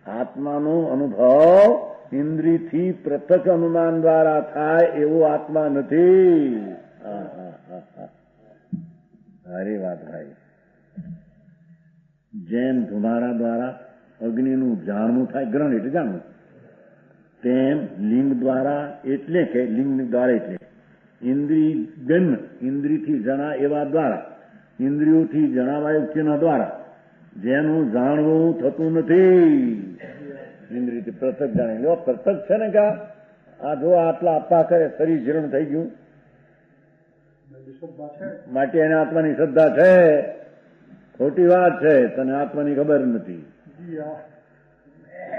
આત્માનો અનુભવ ઇન્દ્રિયથી પ્રત્યક્ષ અનુમાન દ્વારા થાય એવો આત્મા નથી. સારી વાત ભાઈ. જેમ ધુમાડા દ્વારા અગ્નિનું જાણવું થાય, ગ્રહણ એટલે જાણવું, તેમ લિંગ દ્વારા એટલે કે લિંગ દ્વારા એટલે ઇન્દ્રિય ગન ઇન્દ્રિયથી જણા એવા દ્વારા ઇન્દ્રિયોથી જણાવાયું ચિહ્ન દ્વારા જેનું જાણવું થતું નથી. ઇન્દ્રિયથી પ્રત્યક્ષ જાણે એવો પ્રત્યક્ષ છે ને કે આ જો આટલા આપવા કરે શરીર જીર્ણ થઈ ગયું માટે એને આત્માની શ્રદ્ધા છે. ખોટી વાત છે, તને આત્માની ખબર નથી.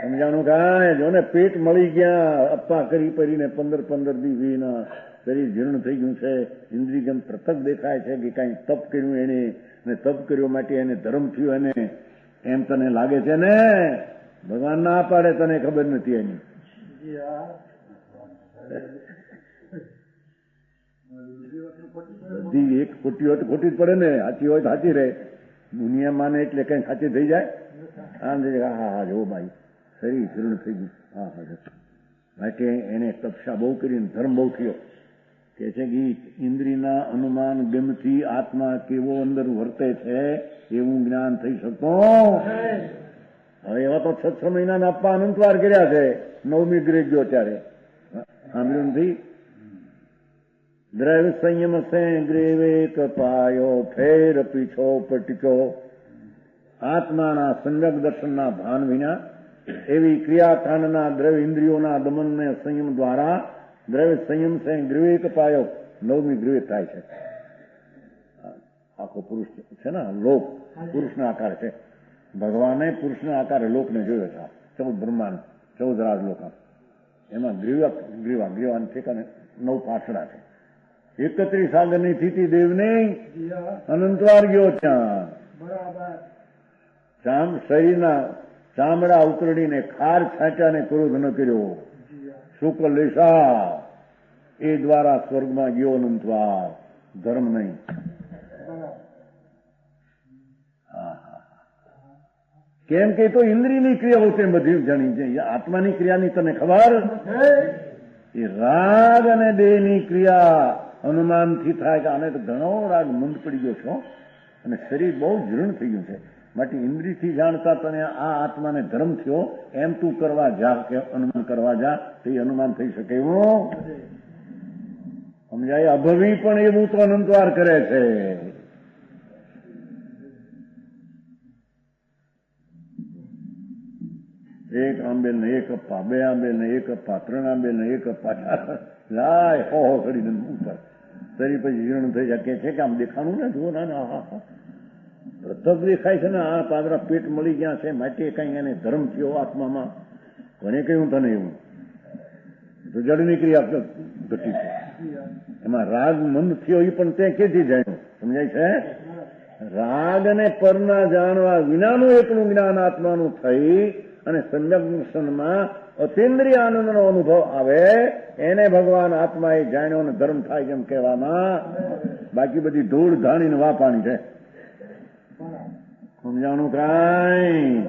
સમજાણું કાંઈ? જો ને પેટ મળી ગયા અપ્પા કરી પરીને 15 દી વીના શરીર જીર્ણ થઈ ગયું છે. ઇન્દ્રિય જેમ પ્રત્યક્ષ દેખાય છે કે કઈ તપ કર્યું એને, ને તપ કર્યો માટે એને ધર્મ થયું એને, એમ તને લાગે છે ને? ભગવાન ના પાડે, તને ખબર નથી એની. બધી એક ખોટી હોય તો ખોટી જ પડે ને, સાચી હોય તો સાચી રહે. દુનિયા માને એટલે કઈ સાચી થઈ જાય? હા જો ભાઈ શરીર જીર્ણ થઈ ગયું. માટે એને તપસ્યા બહુ કરીને ધર્મ બહુ થયો કે છે કે ઇન્દ્રિયના અનુમાન ગમથી આત્મા કેવો અંદર વર્તે છે એવું જ્ઞાન થઈ શકતું. હવે એવા તો 6 મહિનાના આપવા અનંતવાર કર્યા છે. 9મી ગ્રેડ ગયો ત્યારે સાંભળ્યું નથી? દ્રવ્ય સંયમ સે ગ્રેવે કપાયો ફેર પીછો પટક્યો. આત્માના સમ્યક દર્શનના ભાન વિના એવી ક્રિયાકાંડના દ્રવ્ય ઇન્દ્રિયોના દમનને સંયમ દ્વારા દ્રવ્ય સંયમ સે ગ્રીવે કપાયો 9મી ગ્રીવે થાય છે. આખો પુરુષ છે ને, લોક પુરુષના આકાર છે. ભગવાને પુરુષના આકારે લોકને જોયો છે. 14 બ્રહ્માંડ 14 રાજલોક, એમાં ગ્રીવા ઠેકાને 9 પાછડા છે. 31 સાગરની સ્થિતિ દેવને અનંતવાર ગયો ત્યાં. શરીરના ચામડા ઉતરડીને ખાર છાંટ્યાને ક્રોધ ન કર્યો. શુક્લ લેશા એ દ્વારા સ્વર્ગમાં ગયો અનંતવાર, ધર્મ નહીં. કેમ કે તો ઇન્દ્રિયની ક્રિયાઓ તે બધી જાણી છે. આત્માની ક્રિયાની તને ખબર? એ રાગ અને દેહની ક્રિયા અનુમાનથી થાય કે આને તો ઘણો રાગ મંદ પડી ગયો છો અને શરીર બહુ જીર્ણ થઈ ગયું છે, માટે ઇન્દ્રિયથી જાણતા તને આ આત્માને ધર્મ થયો એમ તું કરવા જા કે અનુમાન કરવા જા તો એ અનુમાન થઈ શકે એવું સમજાય? અભવી પણ એવું તો અનંતવાર કરે છે. એક આંબેલ ને એક અપ્પા, 2 આંબેલ ને એક અપ્પા, 3 આંબેલ ને એક અપ્પા, લાય હો કરીને ઉતર. શરીર પછી જીર્ણ થઈ જાય. કે છે કે આમ દેખાણું ને, જુઓ ના પ્રતક દેખાય છે ને, આ પાદરા પેટ મળી ગયા છે માટે કઈ એને ધર્મ થયો આત્મામાં. કોને કહ્યું તને એવું? તો જડની ક્રિયા ઘટી છે. એમાં રાગ મંદ થયો એ પણ તે કેથી જાણ્યું? સમજાય છે? રાગ અને પરના જાણવા વિનાનું એકલું જ્ઞાન આત્માનું થઈ અને સમ્યક દર્શનમાં અતિન્દ્રિય આનંદનો અનુભવ આવે એને ભગવાન આત્માએ જાણ્યો અને ધર્મ થાય કેમ કહેવામાં. બાકી બધી ધૂળ ધાણીને વાપાણી છે. સમજાણું કાંઈ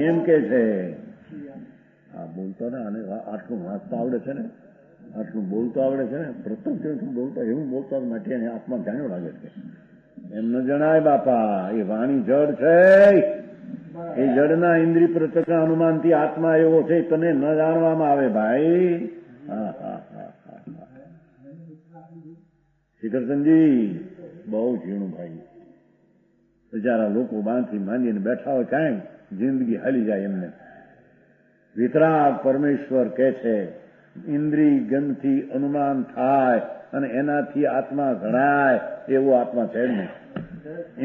એમ કે છે. આ બોલતો ને આને આટલું વાંચતા આવડે છે ને, આટલું બોલતો આવડે છે ને, પ્રથમ બોલતો એવું બોલતા માટે એને આત્મા જાણ્યો લાગે છે. એમ ન જણાય બાપા, એ વાણી જડ છે. એ જડના ઇન્દ્રિય પ્રત્યક્ષ અનુમાનથી આત્મા એવો છે તને ન જાણવામાં આવે ભાઈ. શિખરસનજી બહુ ઝીણું ભાઈ. બિચારા લોકો બાંધી માંડીને બેઠા હોય, કાંઈ જિંદગી હાલી જાય એમને. વિતરાગ પરમેશ્વર કે છે ઇન્દ્રિય ગમથી અનુમાન થાય અને એનાથી આત્મા જણાય એવો આત્મા છે જ નહીં.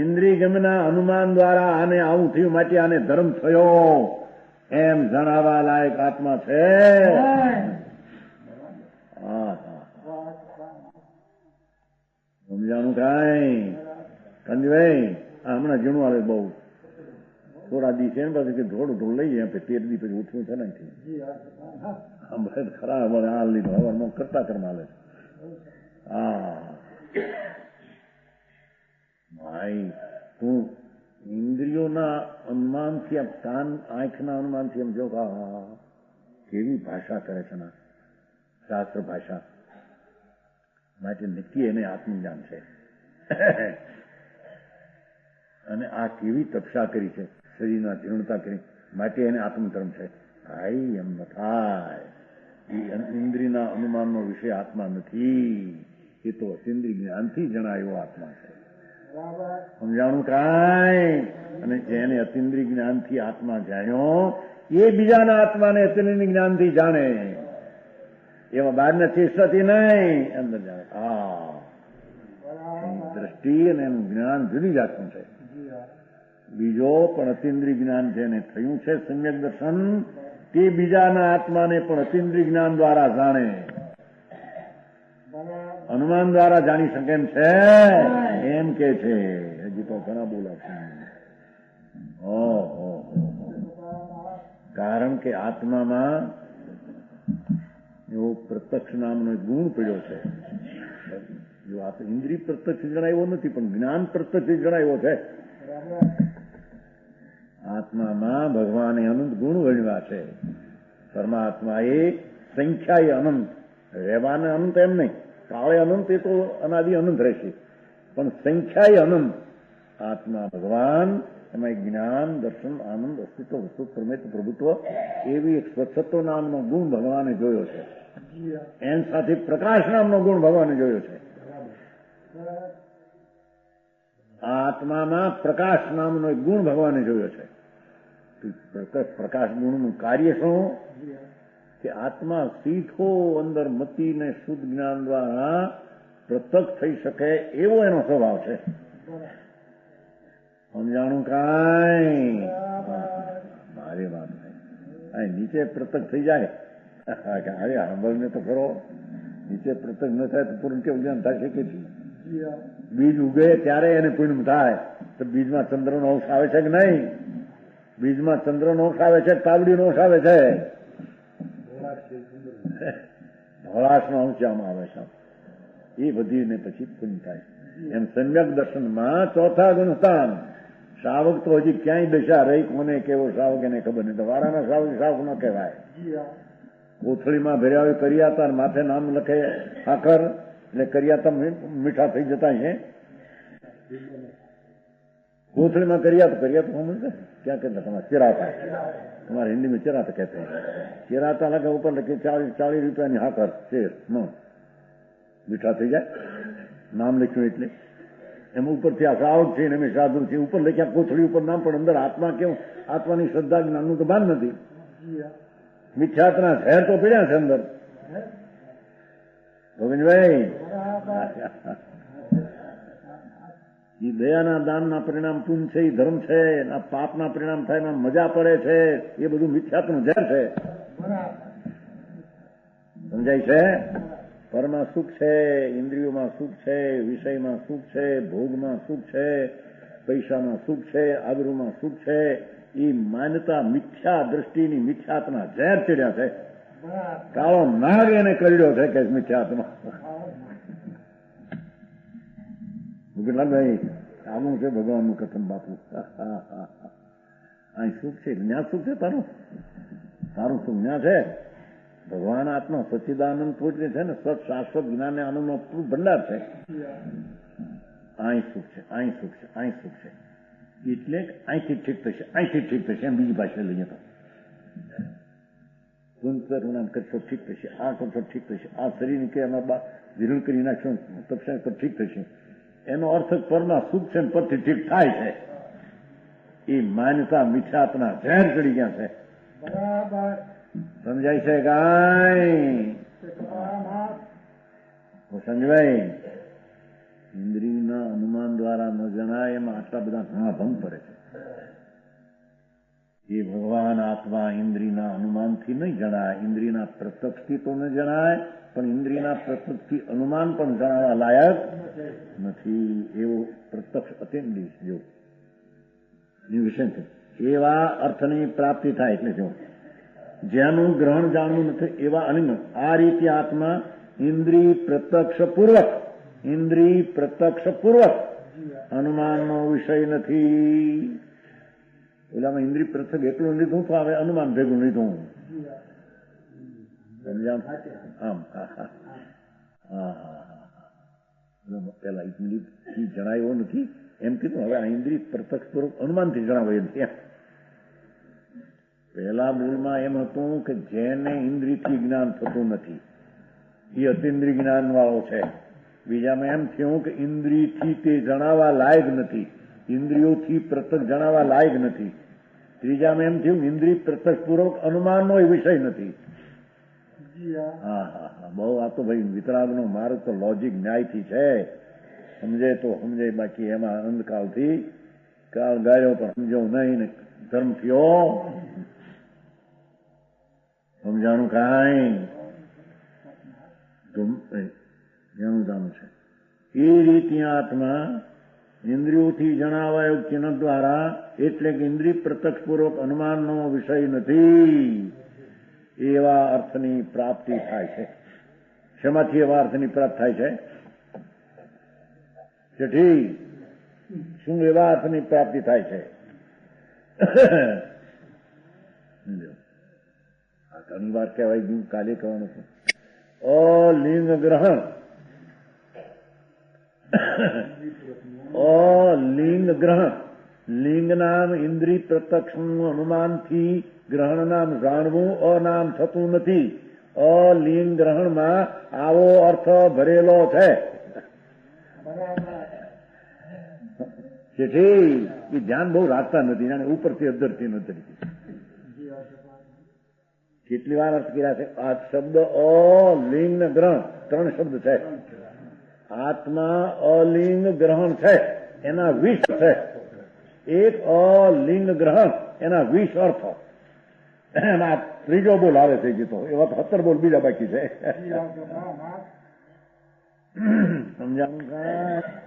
ઇન્દ્રિય ગમના અનુમાન દ્વારા આને આવું થયું માટે આને ધર્મ થયો એમ જણાવવા લાયક આત્મા છે. સમજાણું કાંઈ? કંજભાઈ હમણાં ઝીણું આવે બહુ થોડા દી છે ને પછી કે થોડું લઈ જાય 13 દી પછી ઉઠવું છે ને ખરા મને હાલ લીધો હવે કરતા હાલે. ભાઈ તું ઇન્દ્રિયોના અનુમાનથી આમ કાન આંખના અનુમાનથી એમ જો કેવી ભાષા કરે છે ને, શાસ્ત્ર ભાષા માટે નક્કી એને આત્મજ્ઞાન છે. અને આ કેવી તપસ્યા કરી છે, શરીરના જીર્ણતા કરી માટે એને આત્મધર્મ છે. ભાઈ એમ ન થાય. ઇન્દ્રિયના અનુમાનનો વિષય આત્મા નથી, એ તો અતિન્દ્રિય જ્ઞાનથી જણાયો આત્મા છે. સમજાણું કાંઈ? અને જેને અતિન્દ્રિય જ્ઞાનથી આત્મા જાણ્યો એ બીજાના આત્માને અતિન્દ્રિય જ્ઞાનથી જાણે. એમાં બહારના ચેષ્ટાથી નહીં, અંદર જાણે. દ્રષ્ટિ અને એનું જ્ઞાન જુદી જાતનું છે. બીજો પણ અતિન્દ્રિય જ્ઞાન જેને થયું છે સમ્યક દર્શન, તે બીજાના આત્માને પણ અતિન્દ્રિય જ્ઞાન દ્વારા જાણે. અનુમાન દ્વારા જાણી શકે એમ છે એમ કે છે. હજી તો ઘણા બોલાશે. કારણ કે આત્મામાં એવો પ્રત્યક્ષ નામનો ગુણ પડ્યો છે. જો આ ઇન્દ્રિય પ્રત્યક્ષ જણાવ્યો નથી પણ જ્ઞાન પ્રત્યક્ષ જણાવ્યો છે. આત્મામાં ભગવાને અનંત ગુણ વણ્યા છે. પરમાત્મા એ સંખ્યા એ અનંત, રહેવાને અનંત એમ નહીં, કાળે અનંત એ તો અનાદિ અનંત રહેશે, પણ સંખ્યા એ અનંત. આત્મા ભગવાન, એમાં જ્ઞાન, દર્શન, આનંદ, અસ્તિત્વ, વસ્તુ, પ્રમેય, પ્રભુત્વ, એવી એક સ્વચ્છત્વ નામનો ગુણ ભગવાને જોયો છે. એન સાથે પ્રકાશ નામનો ગુણ ભગવાને જોયો છે. આત્મામાં પ્રકાશ નામનો એક ગુણ ભગવાને જોયો છે. પ્રકાશ ગુણનું કાર્ય શું? કે આત્મા સીધો અંદર મતીને શુદ્ધ જ્ઞાન દ્વારા પ્રત્યક્ષ થઈ શકે એવો એનો સ્વભાવ છે. સમજાણું કાંઈ? મારી વાત નહીં. નીચે પ્રત્યક્ષ થઈ જાય, અરે સાંભળને તો ખરો. નીચે પ્રત્યક્ષ ન થાય તો પૂર્ણ કેવું જ્ઞાન થાય શકે છે? બીજ ઉગે ત્યારે એને પૂર્ણ થાય. તો બીજમાં ચંદ્રનો અંશ આવે છે કે નહીં? બીજમાં ચંદ્રનો અંશ આવે છે, તાવડીનો અંશ આવે છે, ધોળાશનો અંશ આમાં આવે છે. એ બધીને પછી પૂર્ણ થાય. એમ સમ્યક દર્શનમાં ચોથા ગુણસ્થાન. શ્રાવક તો હજી ક્યાંય દશા રહી, કોને કેવો શ્રાવક એને ખબર નહીં. તો વારાના શ્રાવક ન કહેવાય. કોથળીમાં ભર્યા હોય કરિયાતા, માથે નામ લખે આખર, એટલે કરિયાતા મીઠા થઈ જતા છે. કોથળીમાં કરિયાતા સમજે ક્યાં કહેતા તમારે ચિરાતા, તમારે હિન્દીમાં ચિરાતા કહેते हैं. ચિરાતા લખે ઉપર લખે 40 રૂપિયાની હાકર શેર મીઠા થઈ જાય. નામ લખ્યું એટલે એમ ઉપરથી આ શ્રાવક છે ને સાધુ છે, ઉપર લખ્યા કોથળી ઉપર નામ, પણ અંદર આત્મા કેવું? આત્માની શ્રદ્ધા જ્ઞાનનું તો ભાન નથી. મિથ્યાત્મા ઝેર તો પીડ્યા છે અંદર. ગોવિંદભાઈ, એ દયાના દાનના પરિણામ પુણ્ય છે, એ ધર્મ છે. આ પાપના પરિણામ થાય એમાં મજા પડે છે, એ બધું મિથ્યાત્મનું ઝેર છે. સમજાય છે? પરમાં સુખ છે, ઇન્દ્રિયોમાં સુખ છે, વિષયમાં સુખ છે, ભોગમાં સુખ છે, પૈસામાં સુખ છે, આબરૂમાં સુખ છે. એ માન્યતા મિથ્યા દ્રષ્ટિની મિથ્યાત્મા ઝેર ચડ્યા છે. કાળો નાગ એને કરડ્યો છે કે મિથ્યાત્મા. ભાઈ આવું છે ભગવાનનું કથન બાપુ. અહીં સુખ છે, જ્ઞાન સુખ છે તારું, તારું સુખ જ્ઞાન છે. ભગવાન આત્મા સચ્ચિદાનંદ પૂજ્ય છે ને, સત શાશ્વત જ્ઞાન આનંદનો ભંડાર છે. અહીં સુખ છે, અહીં સુખ છે, અહીં સુખ છે. એટલે અહીંથી ઠીક થશે, અહીંથી ઠીક થશે, એમ બીજી ભાષા લઈએ તો પૂર્ણ કરશો ઠીક થશે, આ કરશો ઠીક થશે, આ શરીર કે એમાં વિરુદ્ધ કરી નાખશો તપસ્યા તો ઠીક થશે. એનો અર્થ પરના સુખ છે, પરથી ઠીક થાય છે. એ માન્યતા મિથ્યાત્મા ઝેર ચડી ગયા છે. બરાબર સમજાય છે કાંઈ? સંજવાય ઇન્દ્રિયના અનુમાન દ્વારા ન જણાય એમાં આટલા બધા ઘણા ભંગ પડે છે. એ ભગવાન આત્મા ઇન્દ્રિયના અનુમાનથી નહીં જણાય, ઇન્દ્રિયના પ્રત્યક્ષથી તો ન જણાય, પણ ઇન્દ્રિયના પ્રત્યક્ષથી અનુમાન પણ જણાવવા લાયક નથી. એવો પ્રત્યક્ષ અતિન્દ્રિય જો વિષય છે. એવા અર્થની પ્રાપ્તિ થાય. એટલે જો જેનું ગ્રહણ જાણવું નથી એવા અનિમ. આ રીતે આત્મા ઇન્દ્રિય પ્રત્યક્ષ પૂર્વક અનુમાનનો વિષય નથી. ઓલામાં ઇન્દ્રિય પ્રત્યક્ષ એટલું લીધું તો હવે અનુમાન ભેગું લીધું. આમ પેલા ઇન્દ્રિયથી જણાયો નથી એમ કીધું. હવે આ ઇન્દ્રિય પ્રત્યક્ષ પૂર્વક અનુમાનથી જણાવાય નથી. પહેલા મૂળમાં એમ હતું કે જેને ઇન્દ્રિયથી જ્ઞાન થતું નથી એ અતિન્દ્રિય જ્ઞાન વાળો છે. બીજામાં એમ થયું કે ઇન્દ્રિયથી તે જણાવવા લાયક નથી, ઇન્દ્રિયોથી પ્રત્યક્ષ જણાવવા લાયક નથી. ત્રીજામાં એમ થયું ઇન્દ્રિય પ્રત્યક્ષ પૂર્વક અનુમાનનો એ વિષય નથી. હા હા હા, બહુ આ તો ભાઈ વિતરાગનો માર્ગ તો લોજિક ન્યાયથી છે. સમજે તો સમજે, બાકી એમાં અંધકાળથી કાળ ગાળ્યો પણ સમજો નહીં ને ધર્મ થયો. સમજાણું કાંઈ? જાણું છે. એ રીતે આત્મા ઇન્દ્રિયોથી જણાવાયો ચિહ્ન દ્વારા, એટલે કે ઇન્દ્રિય પ્રત્યક્ષપૂર્વક અનુમાનનો વિષય નથી, એવા અર્થની પ્રાપ્તિ થાય છે. શેમાંથી એવા અર્થની પ્રાપ્તિ થાય છે? ચઠી શું એવા અર્થની પ્રાપ્તિ થાય છે? ઘણી વાર કહેવાય ગયું, કાલે કહેવાનું છે. અલિંગ ગ્રહણ લિંગ ગ્રહણ, લિંગ નામ ઇન્દ્રિય પ્રત્યક્ષનું અનુમાનથી ગ્રહણ નામ જાણવું, નામ થતું નથી. અલિંગ ગ્રહણમાં આવો અર્થ ભરેલો છે. જેથી એ ધ્યાન બહુ રાખતા નથી, જાણે ઉપરથી અધરથી નથી. કેટલી વાર અર્થ કર્યા છે આ શબ્દ અલિંગ ગ્રહણ, 3 શબ્દ છે. આત્મા અલિંગ ગ્રહણ છે, એના 20 છે. એક અલિંગ ગ્રહણ, એના 20 અર્થ. એના ત્રીજો બોલ આવે છે જીતો, એવા 17 બોલ બીજા બાકી છે. સમજાણું?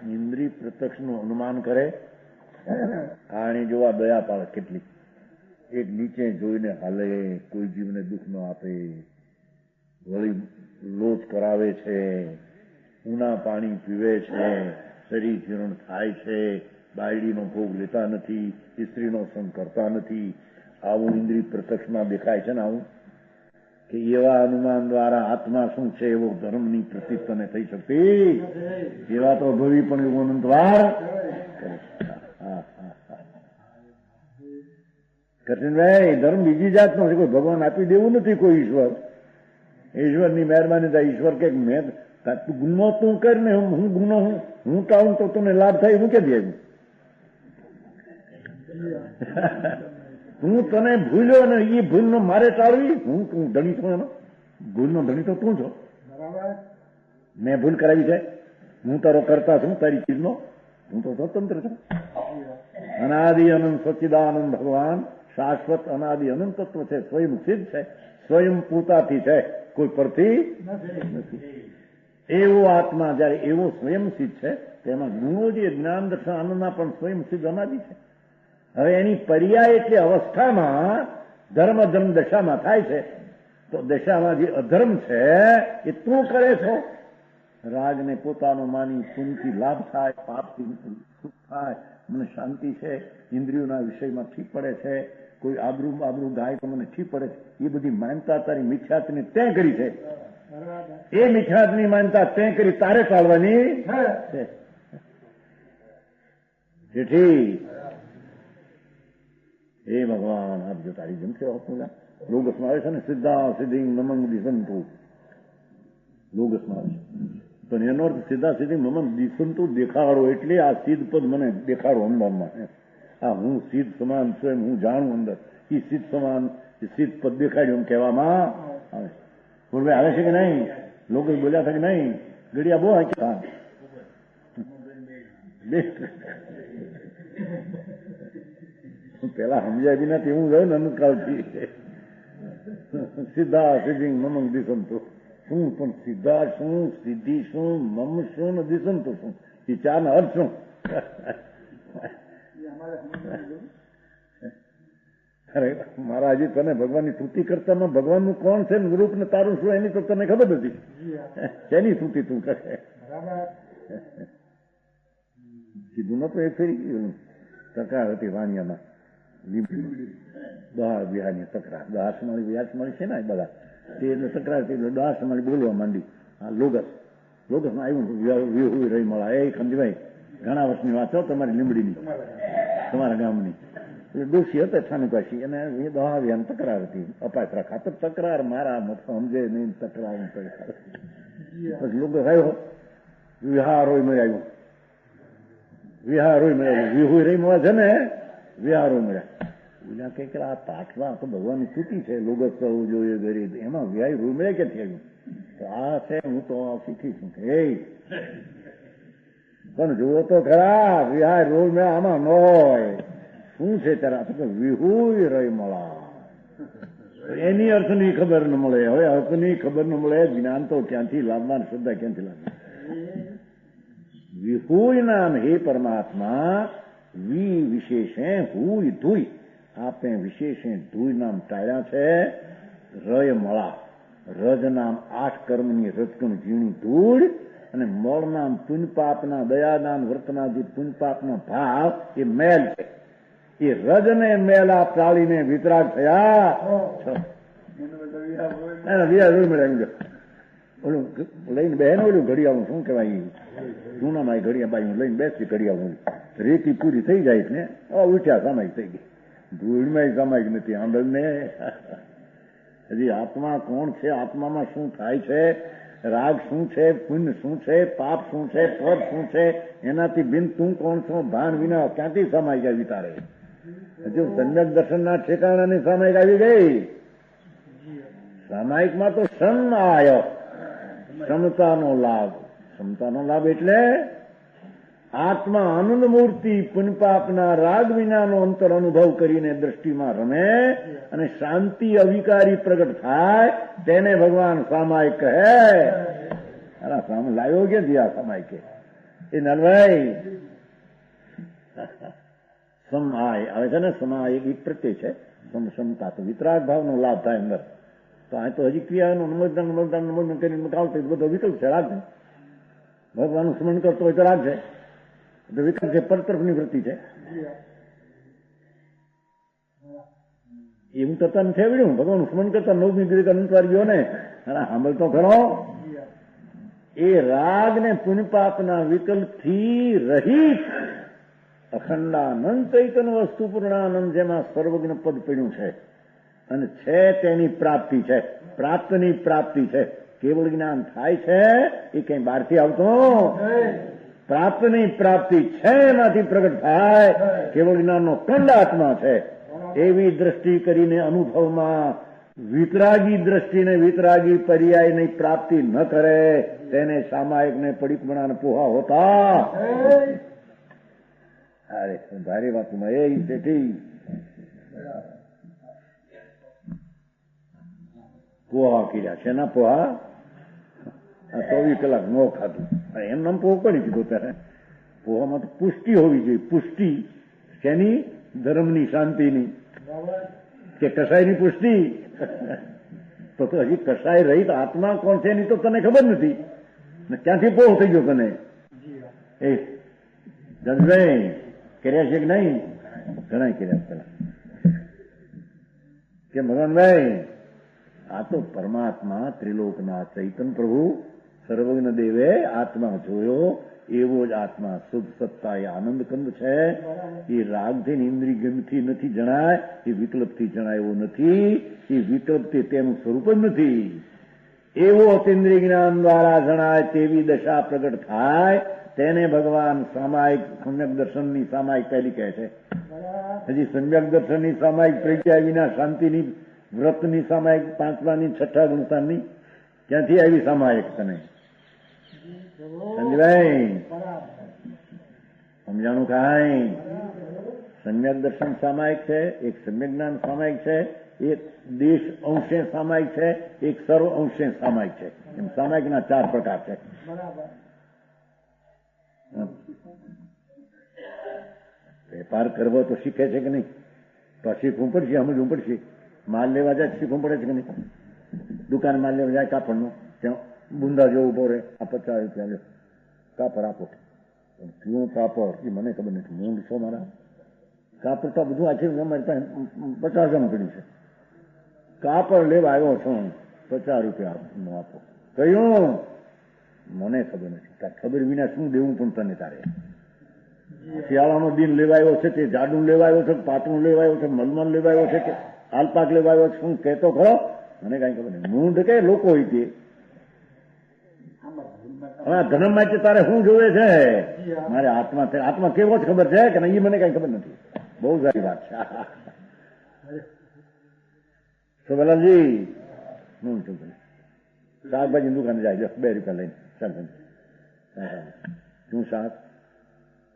ઇન્દ્રિય પ્રત્યક્ષનું અનુમાન કરે. આણી જોવા દયા પાડે કેટલી. એક નીચે જોઈને હાલે, કોઈ જીવને દુઃખ ન આપે, વળી લોચ કરાવે છે, ઊના પાણી પીવે છે, શરીર જીર્ણ થાય છે, બાયડીનો ભોગ લેતા નથી, સ્ત્રીનો સંગ કરતા નથી. આવું ઇન્દ્રિય પ્રત્યક્ષમાં દેખાય છે ને. આવું કે એવા અનુમાન દ્વારા આત્મા શું છે એવો ધર્મની પ્રતીત તને થઈ શકતી. એવા તો ભવી પણ એવું અનંતવાર કઠિનભાઈ. ધર્મ બીજી જાતનો છે, કોઈ ભગવાન આપી દેવું નથી. કોઈ ઈશ્વરની મહેરબાની થાય. ઈશ્વર કે મેં ગુનો તું કરીને હું ગુનો હું ટાળું તો તને લાભ થાય. હું કે દે હું તને ભૂલ્યો ને એ ભૂલનો મારે ટાળવી. હું ધણી છું એનો. ભૂલનો ધણી તો તું છો. મેં ભૂલ કરાવી છે. હું તારો કરતા છું તારી ચીજનો. હું તો સ્વતંત્ર છું. અનાદિ અનંત સચ્ચિદાનંદ ભગવાન શાશ્વત અનાદિ અનંત તત્વ છે. સ્વયં સિદ્ધ છે, સ્વયં પૂતાથી છે, કોઈ પરથી નથી. એવો આત્મા જયારે એવો સ્વયં સિદ્ધ છે, તેમાં ગુણો જે જ્ઞાન દર્શન આનંદના પણ સ્વયં સિદ્ધ અનાદિ છે. હવે એની પર્યાય એટલે અવસ્થામાં ધર્મ ધર્મ દશામાં થાય છે. તો દશામાં જે અધર્મ છે એ તું કરે છો. રાગને પોતાનો માની પુણ્યથી લાભ થાય, પાપથી સુખ થાય, મને શાંતિ છે, ઇન્દ્રિયોના વિષયમાં ઠીક પડે છે, કોઈ આબરૂ ગાય તો મને ઠીક પડે છે. એ બધી માનતા તારી મિથ્યાત્વની તે કરી છે. એ મિથ્યાત્વની માનતા તે કરી તારે ટાળવાની છે. જેથી હે ભગવાન આપજો તારી જમશે. લોગસમાં આવે છે ને સિદ્ધા સિદ્ધિ નમંગ દિશંતુ. લોગસમાં આવે છે પણ એનો અર્થ સીધા સીધી મમન દિશંતુ દેખાડો. એટલે આ સિદ્ધ પદ મને દેખાડો અંદરમાં. આ હું સિદ્ધ સમાન સ્વયં હું જાણું અંદર. એ સિદ્ધ સમાન સિદ્ધ પદ દેખાડ્યું એમ કહેવામાં આવે. બોલવે આવે છે કે નહીં? લોકો બોલ્યા છે કે નહીં? ગડિયા બહુ હા પેલા સમજાય બી નથી. હું રહ્યો ને અનુકાળથી સીધા સિદ્ધિ મમંગ દિશંતુ. શું પણ સીધા શું, સિદ્ધિ શું, મમ શું ને દિશંતુ શું? એ ચારના અર્થ શું? અરે મારા હજી તને ભગવાનની સ્તુતિ કરતા ભગવાનનું કોણ છે ને રૂપ ને તારું શું એની તો તને ખબર નથી. શેની સ્તુતિ તું કરે? કીધું નતું એ ફેરી ગયું. તકરાર હતી વાણિયામાં, દહાર બિહારની તકરાર. દહાસમાળી વ્યાસમાળી છે ને બધા તે એટલે તકરાર થઈ. દહાસમાળી બોલવા માંડી. આ લોગસમાં આવ્યું વિહુ રહી મળા. એ ખંજભાઈ ઘણા વર્ષની વાત છો તમારી લીમડીની, તમારા ગામની. ડોશી હતા છાનુકાશી અને એ દહાવ્યાની તકરાર હતી. અપાત્રા ખાતર તકરાર. મારા મત સમજે નહીં તકરાર. પછી લોકો આવ્યો વિહારોય મળ્યા. વિહારોય મળ્યા. વિહુ રહી મળે છે ને વિહારો મળ્યા. બોલ્યા કે આ પાઠમાં તો ભગવાનની સ્તુતિ છે. લોગસ થવું જોઈએ ગરીબ. એમાં વ્યાય રૂ મળે ક્યાંથી આવ્યું? તો આ છે હું તો શીખી છું કે પણ જુઓ તો ખરા વિહાર રોલ મેં આમાં ન હોય. શું છે ત્યારે વિહુય રહી મળા. એની અર્થની ખબર ન મળે. હવે અર્થની ખબર ન મળે. જ્ઞાન તો ક્યાંથી લાવવા, શ્રદ્ધા ક્યાંથી લાવવા? વિહુય નામ હે પરમાત્મા. વી વિશેષે હુય ધુય. આપણે વિશેષે ધુય નામ ટાળ્યા છે. રય મળા. રજ નામ 8 કર્મની રજકણ ઝીણી ધૂળ અને મળ નામ પુણ્યપાપના દયાદાન વર્તના જે પુણ્યપાપના ભાવ એ મેલ છે. એ રજને મેલા ટાળીને વિતરાગ થયા. ઓલું લઈને બહેન ઓલું ઘડિયાળું શું કહેવાય જૂનામાં ઘડિયા બાઈ લઈને બેસી ઘડિયા હું રેતી પૂરી થઈ જાય ને ઉઠ્યા સમાય થઈ ગઈ ધૂળમાં સમાય નથી આંબલ ને હજી આત્મા કોણ છે, આત્મામાં શું થાય છે, રાગ શું છે, પુણ્ય શું છે, પાપ શું છે, પદ શું છે, એનાથી બિન તું કોણ છો ભાન વિના ક્યાંથી સમાય ગયા વિતારે. હજુ સમ્યક દર્શનના ઠેકાણાની સામાયિક આવી ગઈ. સામાયિકમાં તો સમ આવ્યો, સમતાનો લાભ. સમતાનો લાભ એટલે આત્મા આનંદ મૂર્તિ પુનપાપના રાગ વિનાનો અંતર અનુભવ કરીને દ્રષ્ટિમાં રમે અને શાંતિ અવિકારી પ્રગટ થાય તેને ભગવાન સામાયિક કહે. લાવ્યો કે દિયા સામાયિક એ નલભાઈ સમાય આવે છે ને, સમાય એક પ્રત્યય છે, સમતા તો વિતરાગ ભાવનો લાભ થાય અંદર. તો આ તો હજી ક્રિયાનું નમોદન કરીને આવતો બધો વિકલ્પ છે. રાગ ભગવાનનું સ્મરણ કરતો હોય તો રાગ છે, વિકલ્પ છે, પરતરફની વૃત્તિ છે. એવું કરતા નથી આવડ્યું. ભગવાનનું સ્મરણ કરતા નવમી ગ્રીક અનંતવાર ગયો ને સાંભળતો ખરો. એ રાગ ને પુણ્યપાપના વિકલ્પથી રહિત અખંડાનંદ ચૈતન્ય વસ્તુ પૂર્ણાનંદ જેમાં સર્વજ્ઞ પદ પડ્યું છે અને છે તેની પ્રાપ્તિ છે, પ્રાપ્તની પ્રાપ્તિ છે. કેવળ જ્ઞાન થાય છે એ કઈ બહારથી આવતો, પ્રાપ્તની પ્રાપ્તિ છે એમાંથી પ્રગટ થાય. કેવળ જ્ઞાનનો કંડ આત્મા છે. એવી દ્રષ્ટિ કરીને અનુભવમાં વિતરાગી દ્રષ્ટિને વિતરાગી પર્યાયની પ્રાપ્તિ ન કરે તેને સામાયિકને પડીકમણા પોહા હોતા. અરે ભારે વાતમાં એ તેથી પોહા કર્યા છે. ના પોહા 24 કલાક નો ખાધું. એમ નામ પોહ કોની કીધું ત્યારે? પોહામાં તો પુષ્ટિ હોવી જોઈએ. પુષ્ટિ શેની? ધર્મની, શાંતિની કે કસાયની પુષ્ટિ? તો હજી કસાય રહિત આત્મા કોણ છે એની તો તને ખબર નથી ને ક્યાંથી પોહ થઈ ગયો તને? એ જજભાઈ કર્યા છે કે નહીં? ઘણા કર્યા પેલા કે ભગવાનભાઈ આ તો પરમાત્મા ત્રિલોકના ચૈતન્ય પ્રભુ સર્વજ્ઞ દેવે આત્મા જોયો એવો જ આત્મા શુદ્ધ સત્તા એ આનંદ કંદ છે. એ રાગથી ઇન્દ્રિય ગમથી નથી જણાય, એ વિકલ્પથી જણાય એવો નથી. એ વિકલ્પથી તેનું સ્વરૂપ જ નથી. એવો અતિન્દ્રિય જ્ઞાન દ્વારા જણાય તેવી દશા પ્રગટ થાય તેને ભગવાન સામાયિક સમ્યક દર્શનની સામાયિક પહેલી કહે છે. હજી સમ્યક દર્શનની સામાયિક પ્રજ્ઞા વિના શાંતિની વ્રતની સામાયિક પાંચમાની છઠ્ઠા ગુણસ્થાનની ક્યાંથી આવી સામાયિક તને? સંજયભાઈ સમજાણું કાંઈ? સમ્યક દર્શન સામાયિક છે, એક સમ્યક જ્ઞાન સામાયિક છે, એક દેશ અંશે સામાયિક છે, એક સર્વ અંશે સામાયિક છે. એમ સામાયિકના 4 પ્રકાર છે. વેપાર કરવો તો શીખે છે કે નહીં? તો શીખવું પડશે, સમજવું પડશે. માલ લેવા જાય શીખવું પડે છે કે નહીં? દુકાન માલ લેવા જાય કાપડનો, ત્યાં બુંદા જેવું ઉભો રહે, આ 50 રૂપિયા લે, કાપડ આપો. શું કાપડ એ મને ખબર નથી. મૂંડ છો મારા? કાપડ તો બધું આખી અમારી પાસે 50 જણ પડ્યું છે. કાપડ લેવા આવ્યો છું, 50 રૂપિયા આપો. કયું? મને ખબર નથી. તાર ખબર વિના શું દેવું પણ તને તારે? શિયાળાનો દિન લેવાયો છે, તે જાડું લેવાયો છે, પાતળું લેવાયો છે, મલમલ લેવાયો છે કે આલપાક લેવાયો છે? શું કહેતો ખરો? મને કઈ ખબર નહીં. મૂંઢ કે લોકો હોય તે ધર્મ માટે તારે શું જોવે છે? મારે આત્મા કેવો જ ખબર છે કે નહીં? મને કઈ ખબર નથી. બહુ સારી વાત છે. સોબલાલજી હું છું શાકભાજી દુકાને જાય 2 રૂપિયા લઈને શું શાક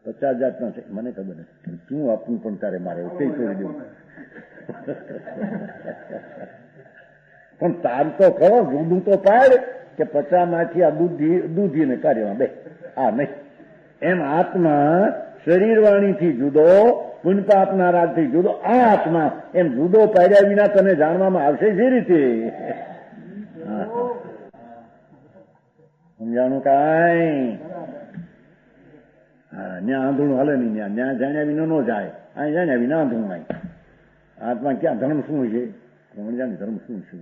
50 જાતનો છે? મને ખબર નથી. શું આપવું પણ તારે મારે કઈ છોડી દેવું? પણ તાર તો ખરો દૂધું તો પાડ કે 50 માંથી આ દૂધીને કાર્યમાં બે આ નહીં. એમ આત્મા શરીર વાણીથી જુદો, પુણ્યપાપના રાગથી જુદો. આ આત્મા એમ જુદો પાડ્યા વિના તને જાણવામાં આવશે જે રીતે? સમજાણું કાંઈ? હા, ત્યાં આંધળું હાલે નહીં. ત્યાં જાણ્યા વિના ન જાય. અહીં જાણ્યા વિના આંધળું નહીં. આત્મા ક્યાં ધર્મ શું છે? ધર્મ શું છે?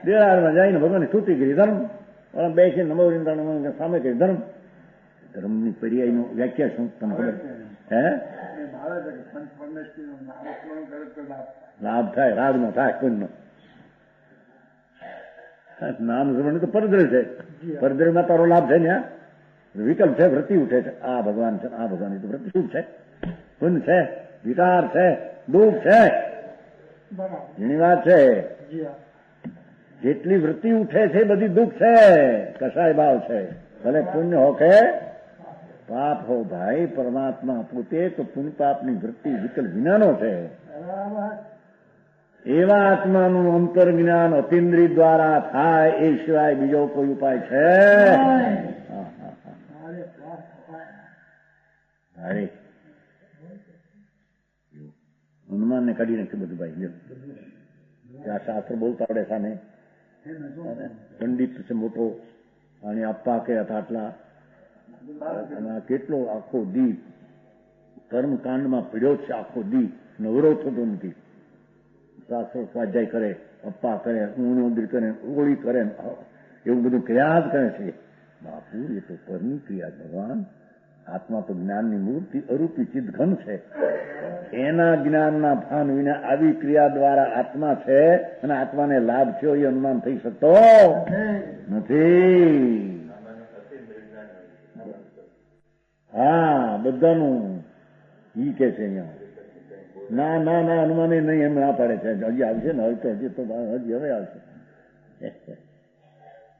દેરાળમાં જઈને ભગવાનની સ્તુતિ કરી ધર્મ, બેસીને નમો સામે કરી ધર્મ. ધર્મની પર્યાયનો વ્યાખ્યા શું તમને ખબર? હે, લાભ થાય, રાગનો થાય, પુણ્યનો. નામ સ્મરણ તો પરદ્રવ્ય છે. પરદ્રવ્યમાં તારો લાભ છે ને. વિકલ્પ છે, વૃત્તિ ઉઠે છે. આ ભગવાન છે, આ ભગવાન. તો વૃત્તિ શું છે? પુણ્ય છે, વિકાર છે, દુઃખ છે. એની વાત છે. જેટલી વૃત્તિ ઉઠે છે બધી દુઃખ છે, કસાય ભાવ છે. ભલે પુણ્ય હો કે પાપ હો ભાઈ, પરમાત્મા પોતે તો પુણ્ય પાપની વૃત્તિ વિકલ્પ વિનાનો છે. એવા આત્માનું અંતર જ્ઞાન અતિન્દ્રિય દ્વારા થાય એ સિવાય બીજો કોઈ ઉપાય છે? હનુમાનને કાઢી નાખ્યું બધું ભાઈ. આ શાસ્ત્ર બોલતા આવડે સામે પંડિત છે મોટો, અને અપ્પા કે હતા આટલા, અને કેટલો આખો દીપ કર્મકાંડમાં પીડ્યો છે. આખો દીપ નવરો થતો નથી. શાસ્ત્ર સ્વાધ્યાય કરે, અપ્પા કરે, ઊંડી કરે, ઓળી કરે, એવું બધું ક્રિયા જ કરે છે. બાપુ એ તો પરની ક્રિયા. ભગવાન આત્મા તો જ્ઞાનની મૂર્તિ અરૂપી ચિદઘન છે. એના જ્ઞાનના ભાન વિના આવી ક્રિયા દ્વારા આત્મા છે અને આત્માને લાભ થયો એ અનુમાન થઈ શકતો નથી. હા, બધાનું ઈ કે છે અહીંયા. ના ના ના, અનુમાન નહીં, એમ ના પાડે છે. હજી આવશે ને, હજી તો હજી હવે આવશે.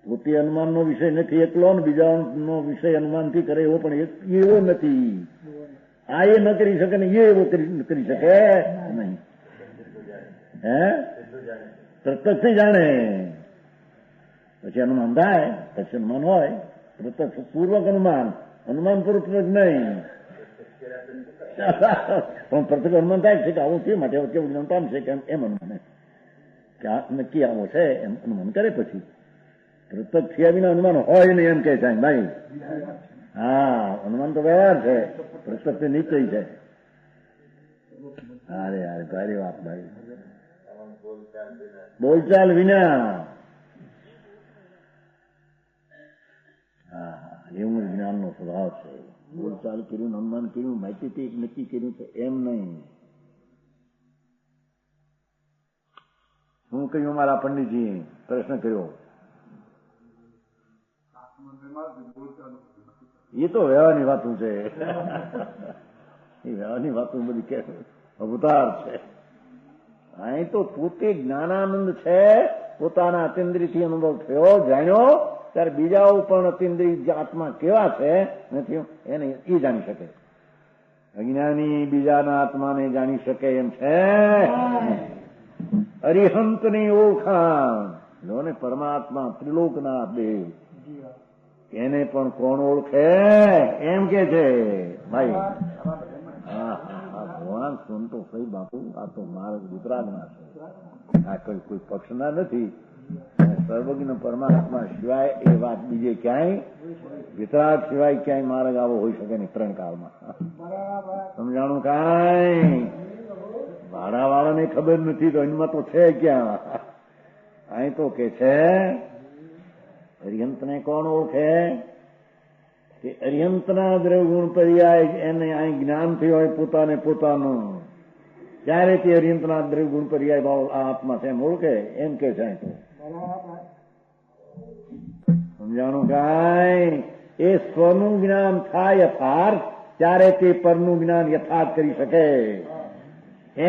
પોતે અનુમાનનો વિષય નથી એકલો, ને બીજાનો વિષય અનુમાનથી કરે એવો પણ એવો નથી. આ એ ન કરી શકે ને એ એવો કરી શકે નહીં. હે, પ્રત્યક્ષ નહીં જાણે, પછી અનુમાન થાય, પછી અનુમાન હોય. પ્રત્યક્ષ પૂર્વક અનુમાન, અનુમાન પૂર્વક નહીં. પણ પ્રત્યેક અનુમાન થાય છે કે આવું છે માટે કેવું જ્ઞાન પામશે કે એમ અનુમાન કે આ નક્કી આવો છે એમ અનુમાન કરે. પછી પ્રત્યેક થયા વિના અનુમાન હોય નહીં એમ કે છે ભાઈ. હા, અનુમાન તો વ્યવહાર છે, પ્રત્યેક નિશ્ચય છે. અરે યાર, ભારે વાત ભાઈ. બોલચાલ વિના. હા, એવું જ્ઞાનનો સ્વભાવ છે. બોલચાલ કર્યું, અનુમાન કર્યું, માહિતી નક્કી કર્યું છે એમ નહીં. હું કહ્યું મારા પંડિતજીએ પ્રશ્ન કર્યો, એ તો વ્યવહારની વાતું છે. એ વ્યવહારની વાતું બધી કે અવતાર છે. અહીં તો પોતે જ્ઞાનાનંદ છે. પોતાના અતિન્દ્રિયથી અનુભવ થયો, જાણ્યો, ત્યારે બીજાઓ પણ અતિન્દ્રિય આત્મા કેવા છે નથી એને એ જાણી શકે. અજ્ઞાની બીજાના આત્માને જાણી શકે એમ છે. અરિહંતની ઓળખાણ લો ને, પરમાત્મા ત્રિલોકના દેવ, એને પણ કોણ ઓળખે એમ કે છે ભાઈ. હા હા, ભગવાન સંતો સહી બાપુ, આ તો માર્ગ વિતરાગના છે. આ કોઈ પક્ષના નથી. સર્વજ્ઞ પરમાત્મા સિવાય એ વાત બીજે ક્યાંય, વિતરાગ સિવાય ક્યાંય માર્ગ આવો હોઈ શકે નહીં ત્રણ કાળમાં. સમજાણું? કાંઈ ભાડાવાળાને ખબર નથી તો એમાં તો છે ક્યાં. અહીં તો કે છે અરિહંતને કોણ ઓળખે કે અરિહંતના દ્રવગુણ પર્યાય એને અહીં જ્ઞાન થયું હોય પોતાને પોતાનું, ત્યારે તે અરિહંતના દ્રવગુણ પર્યાય ભાવ આ આત્મા છે એમ ઓળખે એમ કે છે. અહીં તો સમજાણું? કાંઈ એ સ્વનું જ્ઞાન થાય યથાર્થ, ત્યારે તે પરનું જ્ઞાન યથાર્થ કરી શકે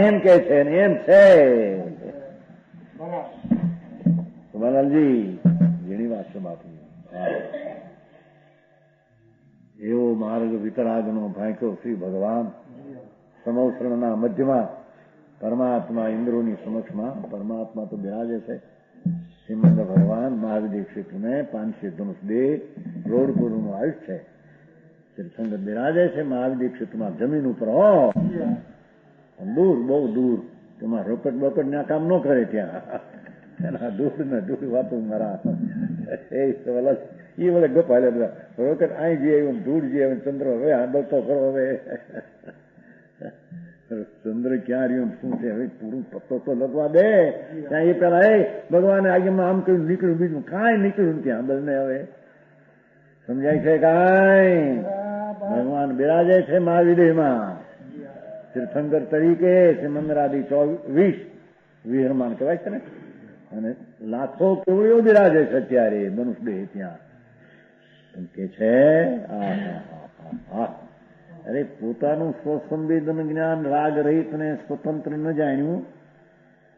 એમ કે છે ને એમ છે. બાલાલજી જેની વાત છે બાપુ. એવો માર્ગ વિતરાગનો ભાંક્યો શ્રી ભગવાન સમવસરણના મધ્યમાં પરમાત્મા ઇન્દ્રોની સમક્ષમાં. પરમાત્મા તો બિરાજે છે. શ્રીમંદ ભગવાન મહાવીર ક્ષેત્રને 500 ધનુષ દે રોડપુરનું આયુષ છે. શ્રીસંગત બિરાજે છે મહાવીર ક્ષેત્રમાં જમીન ઉપર. હો દૂર, બહુ દૂર. તેમાં રોકટ બકટ ના કામ ન કરે ત્યાં. એના દૂર ને દૂર વાતો મારા એ વડે ગપાલે બધા રોકટ અહીં જઈએ દૂર જઈએ ચંદ્ર હવે આંબળતો કરો. હવે ચંદ્ર ક્યાં રહ્યું શું છે હવે પૂરું પત્તો તો લગવા દે. ત્યાં એ પેલા એ ભગવાને આગેમાં આમ કહ્યું નીકળ્યું, બીજું કાંઈ નીકળ્યું ત્યાં આંબળ ને. હવે સમજાય છે કાંઈ? ભગવાન બિરાજે છે મહાવિદેહમાં તીર્થંકર તરીકે સિમંદરાદી 24 વિહરમાન કહેવાય છે ને, અને લાખો કેવડીઓ બિરાજે છે અત્યારે મનુષ્ય ત્યાં. કે છે અરે પોતાનું સ્વસંવેદન જ્ઞાન રાગ રહિત ને સ્વતંત્ર ન જાણ્યું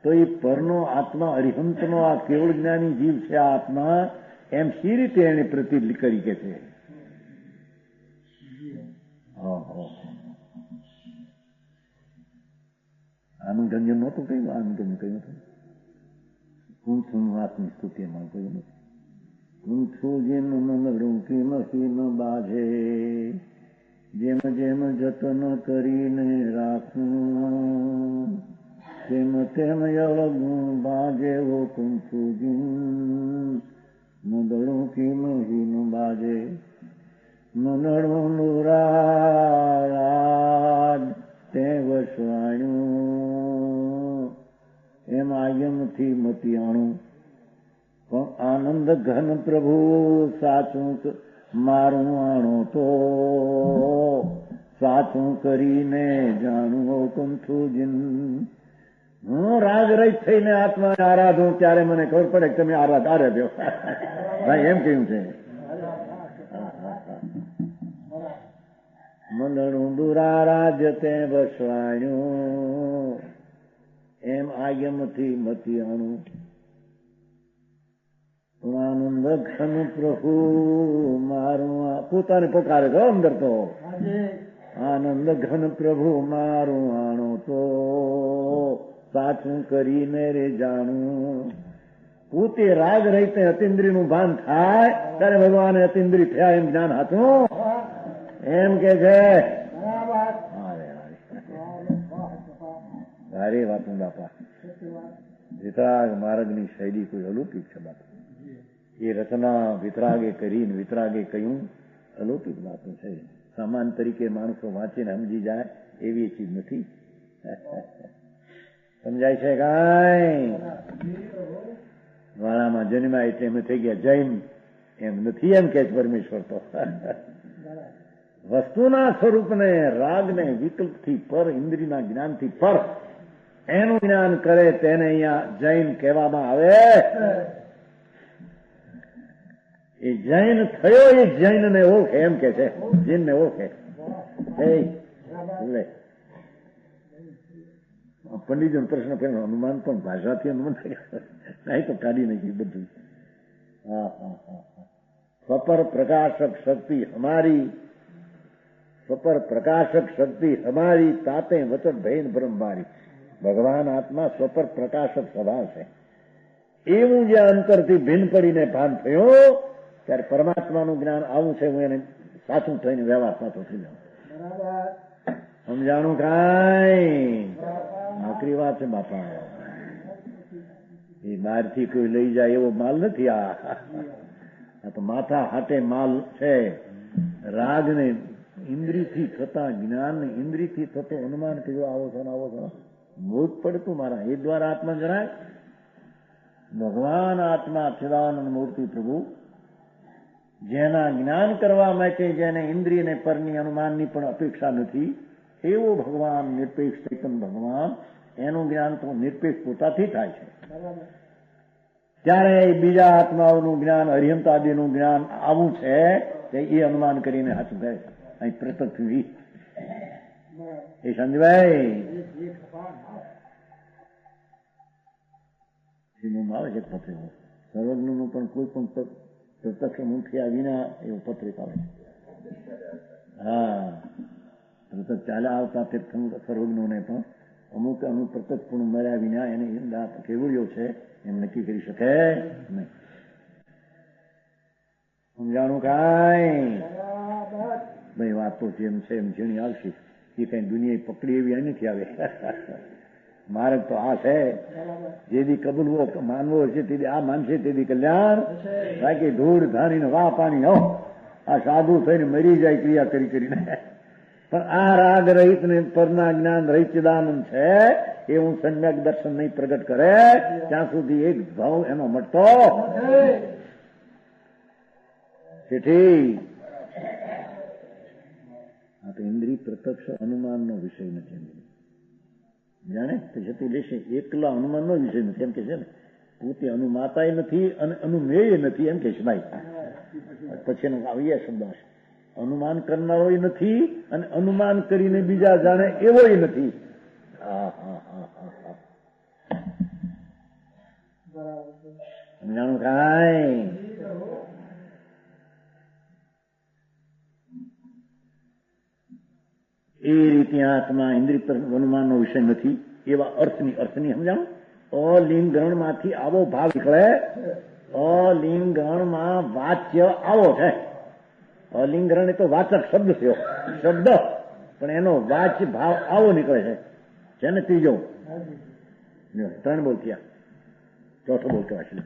તો એ પરનો આત્મા અરિહંતનો આ કેવળ જ્ઞાની જીવ છે આ આત્મા, એમ સી રીતે એને પ્રતિ કરી કે છે. આનું ગંજન નહોતું કહ્યું, આનું ગંજન કહ્યું હતું કુંથું આત્મી સ્તુતિ એમાં કહ્યું નથી. કુંથું જેમ મનડું કે મહીન બાજે, જેમ જેમ જતન કરીને રાખું તેમ તેમ અવગુણ બાજે વો કુંથું જીન મદડું કે મહીન બાજે. મનડું નુરાજ તે વસવાણ્યું એમ આગમથી મતિયાણું, પણ આનંદ ઘન પ્રભુ સાચું મારું આણો તો સાચું કરીને જાણું કંથુજીન. હું રાગ રહિત થઈને આત્મા આરાધું ત્યારે મને ખબર પડે કે તમે આરાધ્યો ભાઈ, એમ કહ્યું છે. મંદણું દુરારાજ્ય તે વસવાણ્યું એમ આગમથી મતિયાણું, આનંદ ઘન પ્રભુ મારું પોતાને પોકારે છો અંદર તો. આનંદ ઘન પ્રભુ મારું આણો તો સાચું કરીને રે જાણું. પોતે રાગ રહીતે અતિન્દ્રિય નું ભાન થાય ત્યારે ભગવાને અતિન્દ્રિય થયા એમ જ્ઞાન હતું એમ કે છે. સારી વાતું બાપા. વિતરાગ માર્ગની શૈલી કોઈ અલૌકિક છે બાપા. એ રચના વિતરાગે કરીને વિતરાગે કહ્યું અલૌકિક વાતો છે. સામાન તરીકે માણસો વાંચીને સમજી જાય એવી ચીજ નથી. સમજાય છે કાંઈ? વાળામાં જન્મ્યા એટલે એમ થઈ ગયા જૈન એમ નથી, એમ કે પરમેશ્વર તો વસ્તુના સ્વરૂપને રાગને વિકલ્પથી પર ઇન્દ્રિયના જ્ઞાનથી પર એનું જ્ઞાન કરે તેને અહીંયા જૈન કહેવામાં આવે. એ જૈન થયો એ જૈનને ઓળખે એમ કે છે, જૈનને ઓળખે. પંડિતનો પ્રશ્ન પહેલો અનુમાન પણ ભાષાથી અનુમાન નહીં તો કાઢી નાખી બધું. સ્વપર પ્રકાશક શક્તિ હમારી, સ્વપર પ્રકાશક શક્તિ હમારી તાતે વચન ભૈન બ્રહ્મારી. ભગવાન આત્મા સ્વપર પ્રકાશક સ્વભાવ છે. એવું જે અંતરથી ભિન્ન પડીને ભાન થયો ત્યારે પરમાત્માનું જ્ઞાન આવું છે, હું એને સાચું થઈને વ્યવહાર સાચો થઈ જાઉં. સમજાણું કાંઈ? નોકરી વાત છે બાપા. એ બહારથી કોઈ લઈ જાય એવો માલ નથી. આ તો માથા હાટે માલ છે. રાગને ઇન્દ્રિયથી થતા જ્ઞાનને ઇન્દ્રિયથી થતો અનુમાન કયો આવો છો ને આવો છો મોજ પડતું મારા એ દ્વારા આત્મા જણાય. ભગવાન આત્મા સદાનંદ મૂર્તિ પ્રભુ જેના જ્ઞાન કરવા માટે જેને ઇન્દ્રિયને પરની અનુમાનની પણ અપેક્ષા નથી એવો ભગવાન નિરપેક્ષ ચેતન ભગવાન, એનું જ્ઞાન તો નિરપેક્ષ પોતાથી થાય છે. ત્યારે બીજા આત્માઓનું જ્ઞાન અરિહંતાદિનું જ્ઞાન આવું છે કે એ અનુમાન કરીને સાચું કહે અહીં પ્રત્યક્ષ એ સમજવાય. આવે છે પત્રિક સર્વજ્ઞનું પણ કોઈ પણ પ્રત્યક્ષ મુખ્યા વિના એવું પત્રિક આવે છે. હા, પ્રત્યક્ષ ચાલ્યા આવતા સર્વજ્ઞોને પણ અમુક અમુક પ્રત્યક્ષ પણ મળ્યા વિના એને કેવળ્યો છે એમ નક્કી કરી શકે નહીં. સમજાણું કાંઈ? ભાઈ વાત તો જેમ છે એમ ઝીણી આવશે. એ કઈ દુનિયા પકડી એવી નથી આવે. માર્ગ તો આ છે. જેથી કબૂલવો માનવો છે તેથી આ માનશે તેથી કલ્યાણ. બાકી ધૂળ ધાણીને વાહ પાણી હો આ સાધુ થઈને મરી જાય ક્રિયા કરી કરીને. પણ આ રાગ રહિત ને પરના જ્ઞાન રહિત ચિદાનંદ છે એ હું સમ્યક દર્શન નહીં પ્રગટ કરે ત્યાં સુધી એક ભાવ એનો મળતો. ઠીક. આ તો ઇન્દ્રિય પ્રત્યક્ષ અનુમાનનો વિષય નથી. જાણે પછી તે લેશે એકલા અનુમાનનો વિષય નથી એમ કે છે ને, પોતે અનુમાતાય નથી અને અનુમેય નથી એમ કે છે ભાઈ. પછી એનો આવીએ શબ્દ હશે, અનુમાન કરનારો નથી અને અનુમાન કરીને બીજા જાણે એવોય નથી. સમજાણું કાંઈ? એ રીતે આત્મા ઇન્દ્રિય અનુમાનનો વિષય નથી એવા અર્થની સમજાણું. અલિંગણમાંથી આવો ભાવ નીકળે. અલિંગણમાં વાચ્ય આવો છે. અલિંગણ એ તો વાચક શબ્દ થયો, શબ્દ, પણ એનો વાચ્ય ભાવ આવો નીકળે છે ને. ત્રીજો 3 બોલ થયા, ચોથો બોલ કહેવાય છે.